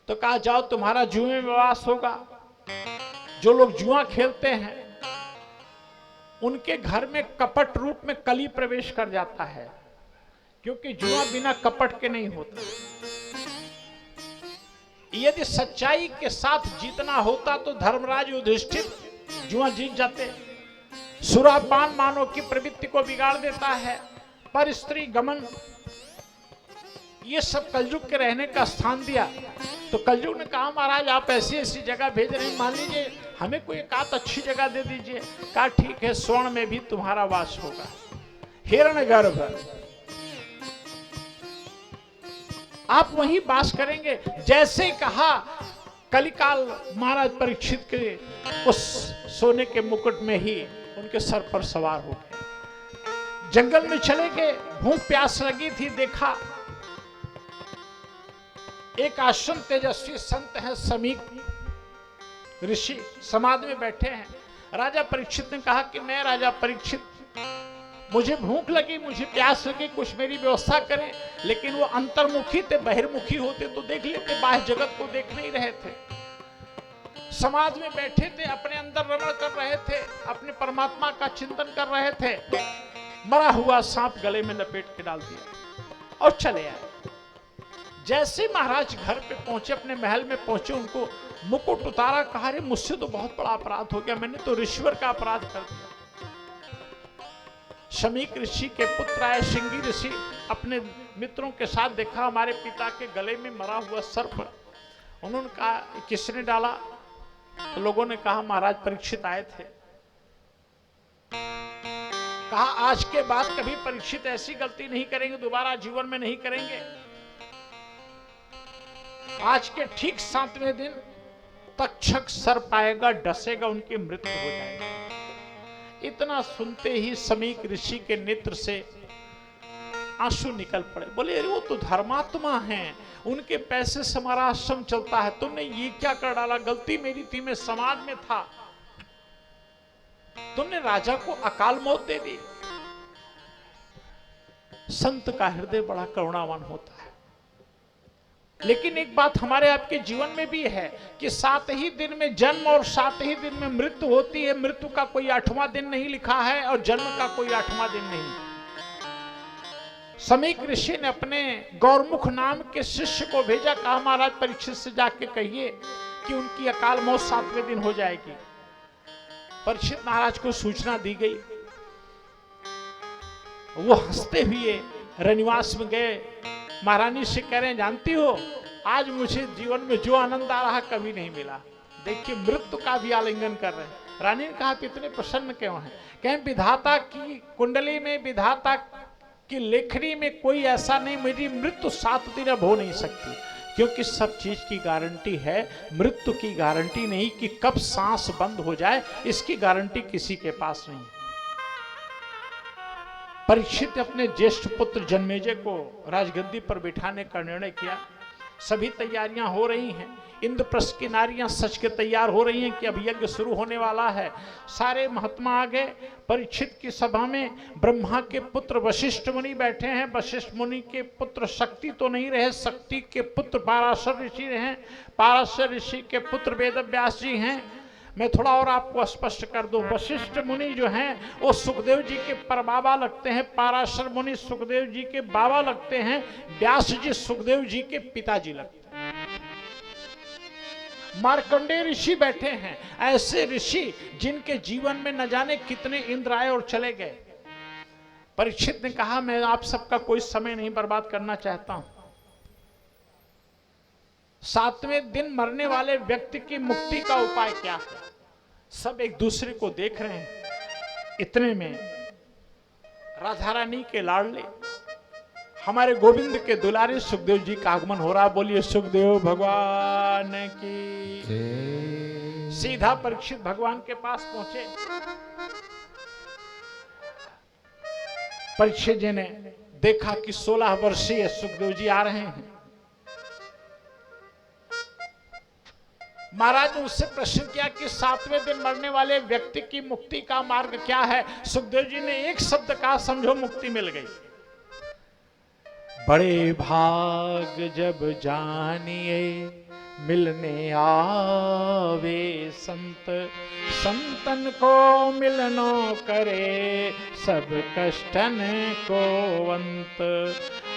तो कहा, जाओ तुम्हारा जुए में वास होगा। जो लोग जुआ खेलते हैं उनके घर में कपट रूप में कली प्रवेश कर जाता है, क्योंकि जुआ बिना कपट के नहीं होता। यदि सच्चाई के साथ जीतना होता तो धर्मराज युधिष्ठिर जुआ जीत जाते। सुरापान मानव की प्रवृत्ति को बिगाड़ देता है, पर स्त्री गमन ये सब कलयुग के रहने का स्थान दिया। तो कलयुग ने कहा महाराज आप ऐसी ऐसी जगह भेज रहे हैं, मान लीजिए हमें कोई एक आध अच्छी जगह दे दीजिए। कहा ठीक है, स्वर्ण में भी तुम्हारा वास होगा, हिरण्यगर्भ आप वहीं वास करेंगे। जैसे ही कहा कलिकाल महाराज परीक्षित के उस सोने के मुकुट में ही उनके सर पर सवार हो गए। जंगल में चले गए, भूख प्यास लगी थी, देखा एक आश्रम तेजस्वी संत है समीक ऋषि समाधि में बैठे हैं। राजा परीक्षित ने कहा कि मैं राजा परीक्षित, मुझे भूख लगी, मुझे प्यास लगी, कुछ मेरी व्यवस्था करें। लेकिन वो अंतर्मुखी थे, बहिर्मुखी होते तो देख लेते, बाह्य जगत को देख नहीं रहे थे। समाज में बैठे थे, अपने अंदर रमण कर रहे थे, अपने परमात्मा का चिंतन कर रहे थे। मरा हुआ सांप गले में लपेट के डाल दिया और चले आए। जैसे महाराज घर पे पहुंचे, अपने महल में पहुंचे, उनको मुकुट उतारा, कहा रे मुझसे तो बहुत बड़ा अपराध हो गया, मैंने तो ऋषिवर का अपराध कर दिया। शमीक ऋषि के पुत्र आए, श्रृंगी ऋषि, अपने मित्रों के साथ देखा हमारे पिता के गले में मरा हुआ सर्प। उन्होंने कहा किसने डाला? तो लोगों ने कहा महाराज परीक्षित आए थे। कहा आज के बाद कभी परीक्षित ऐसी गलती नहीं करेंगे, दोबारा जीवन में नहीं करेंगे। आज के ठीक 7वें दिन तक्षक सर्प आएगा, डसेगा, उनकी मृत्यु हो जाएगी। इतना सुनते ही समीक ऋषि के नेत्र से आंसू निकल पड़े। बोले अरे वो तो धर्मात्मा हैं, उनके पैसे से हमारा आश्रम चलता है, तुमने ये क्या कर डाला? गलती मेरी थी, मैं समाज में था, तुमने राजा को अकाल मौत दे दी। संत का हृदय बड़ा करुणावान होता है। लेकिन एक बात हमारे आपके जीवन में भी है कि 7 ही दिन में जन्म और 7 ही दिन में मृत्यु होती है। मृत्यु का कोई 8वां दिन नहीं लिखा है और जन्म का कोई 8वां दिन नहीं। समीक ऋषि ने अपने गौरमुख नाम के शिष्य को भेजा, कहा महाराज परीक्षित से जाके कहिए कि उनकी अकाल मौत 7वें दिन हो जाएगी। परीक्षित महाराज को सूचना दी गई। वो हंसते हुए रनिवास में गए, महारानी से कह रहे हैं जानती हो आज मुझे जीवन में जो आनंद आ रहा कभी नहीं मिला। देखिए मृत्यु का भी आलिंगन कर रहे हैं। रानी ने कहा इतने प्रसन्न क्यों हैं? कहें विधाता की कुंडली में, विधाता की लेखनी में कोई ऐसा नहीं, मेरी मृत्यु 7 दिन अब हो नहीं सकती, क्योंकि सब चीज की गारंटी है, मृत्यु की गारंटी नहीं कि कब सांस बंद हो जाए, इसकी गारंटी किसी के पास नहीं। परीक्षित अपने ज्येष्ठ पुत्र जन्मेजय को राजगद्दी पर बिठाने का निर्णय किया। सभी तैयारियां हो रही हैं, इंद्रप्रस्थ की नारियां सच के तैयार हो रही हैं कि अब यज्ञ शुरू होने वाला है। सारे महात्मा आ गए। परीक्षित की सभा में ब्रह्मा के पुत्र वशिष्ठ मुनि बैठे हैं। वशिष्ठ मुनि के पुत्र शक्ति तो नहीं रहे, शक्ति के पुत्र पाराशर ऋषि रहे। पाराशर ऋषि के पुत्र वेदव्यास जी हैं। मैं थोड़ा और आपको स्पष्ट कर दूं, वशिष्ठ मुनि जो हैं वो सुखदेव जी के परबाबा लगते हैं, पाराशर मुनि सुखदेव जी के बाबा लगते हैं, व्यास जी सुखदेव जी के पिताजी लगते हैं। मार्कंडेय ऋषि बैठे हैं, ऐसे ऋषि जिनके जीवन में न जाने कितने इंद्र आए और चले गए। परीक्षित ने कहा मैं आप सबका कोई समय नहीं बर्बाद करना चाहता हूं। 7वें दिन मरने वाले व्यक्ति की मुक्ति का उपाय क्या है? सब एक दूसरे को देख रहे हैं। इतने में राधा रानी के लाडले हमारे गोविंद के दुलारे सुखदेव जी का आगमन हो रहा। बोलिए सुखदेव भगवान की। सीधा परीक्षित भगवान के पास पहुंचे। परीक्षित जी ने देखा कि 16 वर्षीय सुखदेव जी आ रहे हैं। महाराज ने उससे प्रश्न किया कि 7वें दिन मरने वाले व्यक्ति की मुक्ति का मार्ग क्या है? सुखदेव जी ने एक शब्द कहा, समझो मुक्ति मिल गई। बड़े भाग जब जानिए मिलने आवे संत, संतन को मिलनो करे सब कष्टन को अंत।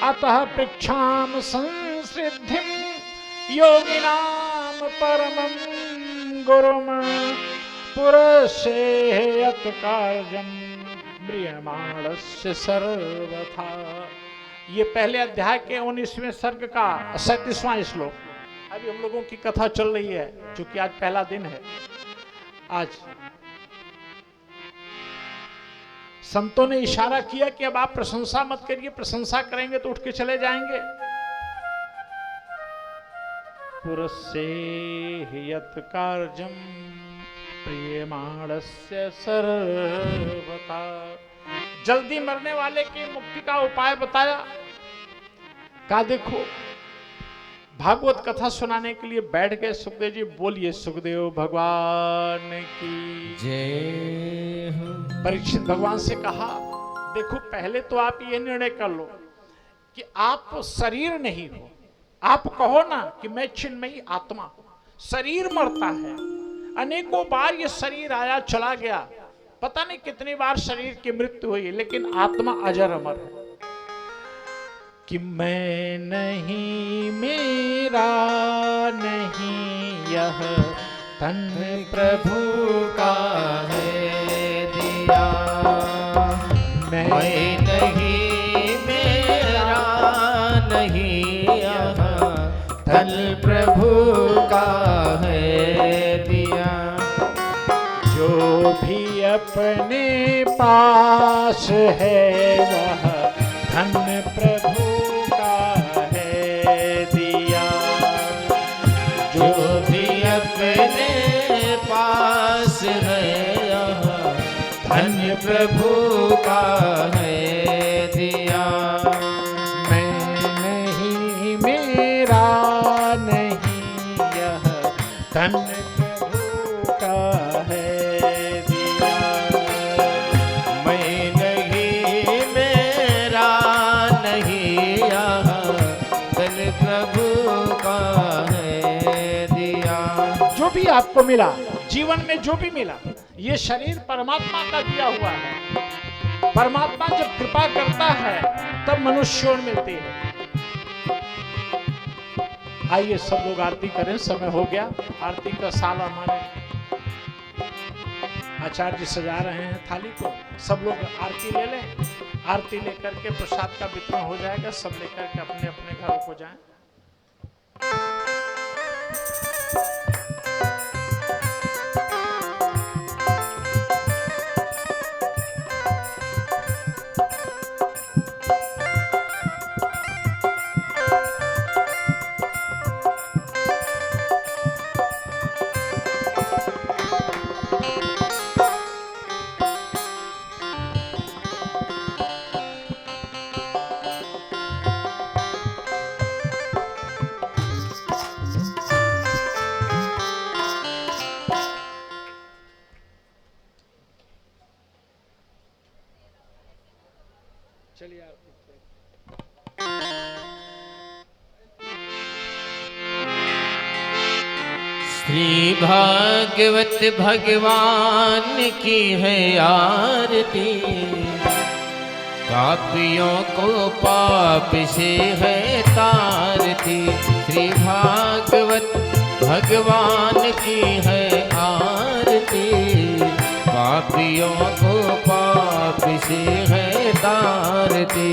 अतः पृक्षाम संसिद्धिम योगिनाम परमं गुरुम पुरसेयत कार्यम म्रियमाणस्य सर्वथा। ये पहले अध्याय के 19वें सर्ग का 37वां श्लोक। अभी हम लोगों की कथा चल रही है, क्योंकि आज पहला दिन है। आज संतों ने इशारा किया कि अब आप प्रशंसा मत करिए, प्रशंसा करेंगे तो उठ के चले जाएंगे। पुरस्येयत कार्यम प्रियमाणस्य सर्वथा। जल्दी मरने वाले की मुक्ति का उपाय बताया। कहा देखो, भागवत कथा सुनाने के लिए बैठ गए सुखदेव जी। बोलिए सुखदेव भगवान की जय हो। परीक्षित भगवान से कहा देखो, पहले तो आप ये निर्णय कर लो कि आप शरीर नहीं हो। आप कहो ना कि मैं चिन्मयी आत्मा हूं। शरीर मरता है, अनेकों बार ये शरीर आया चला गया, पता नहीं कितनी बार शरीर की मृत्यु हुई, लेकिन आत्मा अजर अमर है। कि मैं नहीं, मेरा नहीं, यह तन प्रभु का है दिया। मैं नहीं, मेरा नहीं, यह तन प्रभु का है दिया। जो भी अपने पास है वह धन प्रभु का है दिया। जो भी अपने पास है यह धन प्रभु का है दिया। मैं नहीं, मेरा नहीं, यह धन प्रभु का है दिया। मैं नहीं, मेरा नहीं, यह धन प्रभु का है दिया। जो भी आपको मिला, जीवन में जो भी मिला, ये शरीर परमात्मा का दिया हुआ है। परमात्मा जब कृपा करता है तब मनुष्यों मिलती है। आइए सब लोग आरती करें, समय हो गया। आरती का साल हमारे आचार्य जी सजा रहे हैं थाली को। सब लोग आरती ले लें। आरती लेकर के प्रसाद का वितरण हो जाएगा। सब लेकर के अपने अपने घरों को जाएं। चलिए श्री भागवत भगवान की है आरती। पापियों को पाप से है तारती। श्री भागवत भगवान की है आरती। पापियों को पाप से है तारती।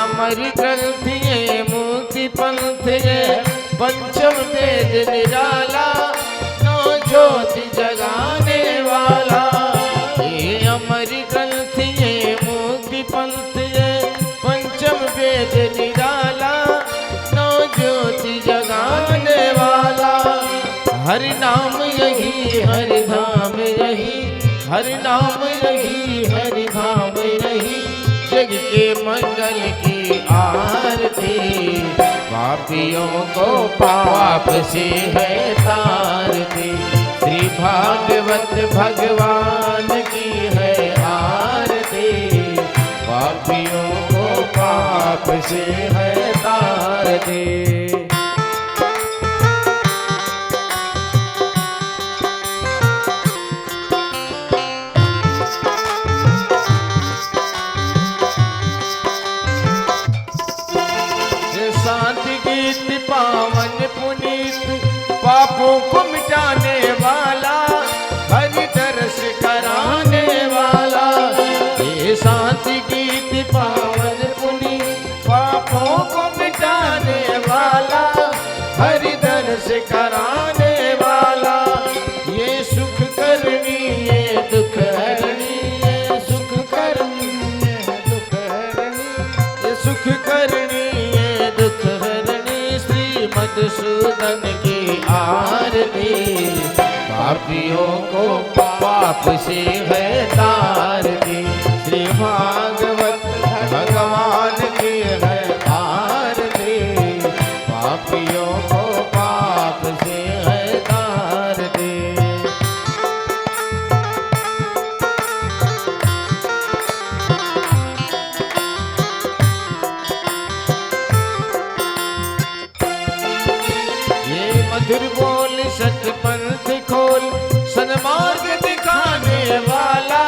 अमर ग्रंथ ये मुक्ति पंथ ये पंचम वेद निराला। नौ ज्योति जगाने वाला। ये अमर ग्रंथ ये मुक्ति पंथ ये पंचम वेद निराला। नौ ज्योति जगाने वाला। हर नाम यही, हर धाम यही, हर नाम यही, हर धाम यही। जग के मंगल की आरती। पाप पापियों को पाप से है तारते। श्री भागवत भगवान की है आरती, पापियों को पाप से है तारते। पावन पुनीत पापों को मिटाने वाला, हरि दर्श कराने वाला। ये शांति गीत पावन पुनीत पापों को मिटाने वाला, हरि दर्श कराने वाला। ये सुख करनी ये दुख हरणी, ये सुख करनी ये दुख हरणी, ये सुख करनी ये दुख हरणी। मधुसूदन की आरती, पापियों को पाप से है तारती। श्री भागवत भगवान की है आरती, पापियों को पाप से है तारती। मधुर बोल सतपंथ खोल, सन्मार्ग दिखाने वाला,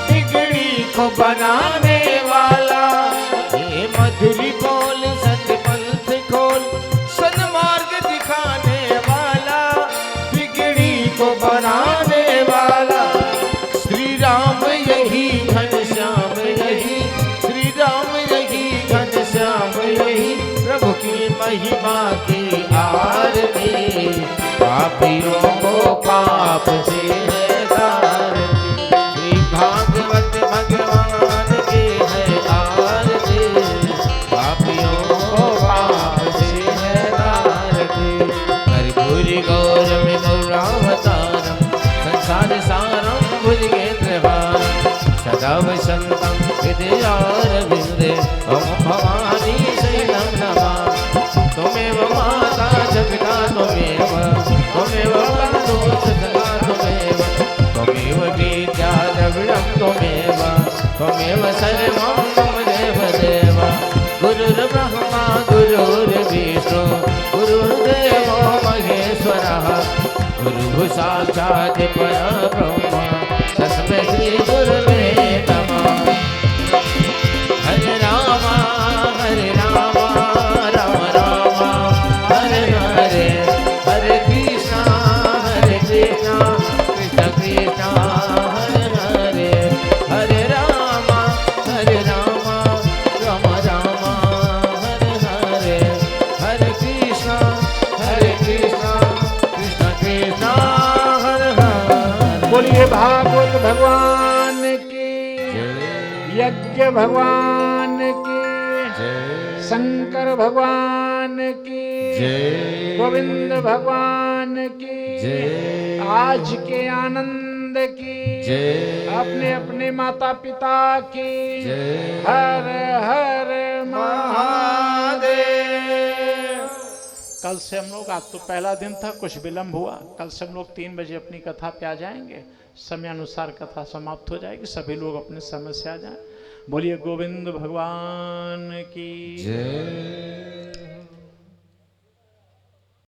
बिगड़ी को बनाने वाला। ये मधुर बोल सतपंथ खोल, सन्मार्ग दिखाने वाला, बिगड़ी को बनाने वाला। श्री राम यही घनश्याम यही, श्री राम यही घनश्याम यही, प्रभु की महिमा की आरती, पापियों को पाप से है तारती। श्री भागवत भगवान की है आरती, पापियों को पाप से है तारती। कर्पूरी गौरम गौरावतारम, संसार सारम भुजगेन्द्रहारम, सदा वसन्तं हृदयारविन्दे, ओम भवानी शैलं नमामि। त्वमेव माता च पिता त्वमेव, त्वमेव बन्धुः सखा त्वमेव, त्वमेव विद्या द्रविणं त्वमेव, त्वमेव सर्वं मम देव देव। गुरुर्ब्रह्मा गुरुर्विष्णु गुरुर्देवो महेश्वरः, गुरुः साक्षात् परब्रह्म, तस्मै श्री गुरवे नमः। हरे राम हरे राम, राम राम हरे हरे, हरे कृष्णा कृष्ण कृष्ण हरे हरे, हरे राम राम राम हरे हरे, हरे कृष्ण कृष्ण कृष्ण हरे हरे। बोलिए भागवत भगवान की, यज्ञ भगवान की, शंकर भगवान की, गोविंद भगवान की, आज के आनंद की, अपने अपने माता पिता की। हर हर महादेव। कल से हम लोग, आज तो पहला दिन था, कुछ विलंब हुआ, कल से हम लोग 3 बजे अपनी कथा पे आ जाएंगे। समय अनुसार कथा समाप्त हो जाएगी, सभी लोग अपने समय से आ जाएं। बोलिए गोविंद भगवान की जय।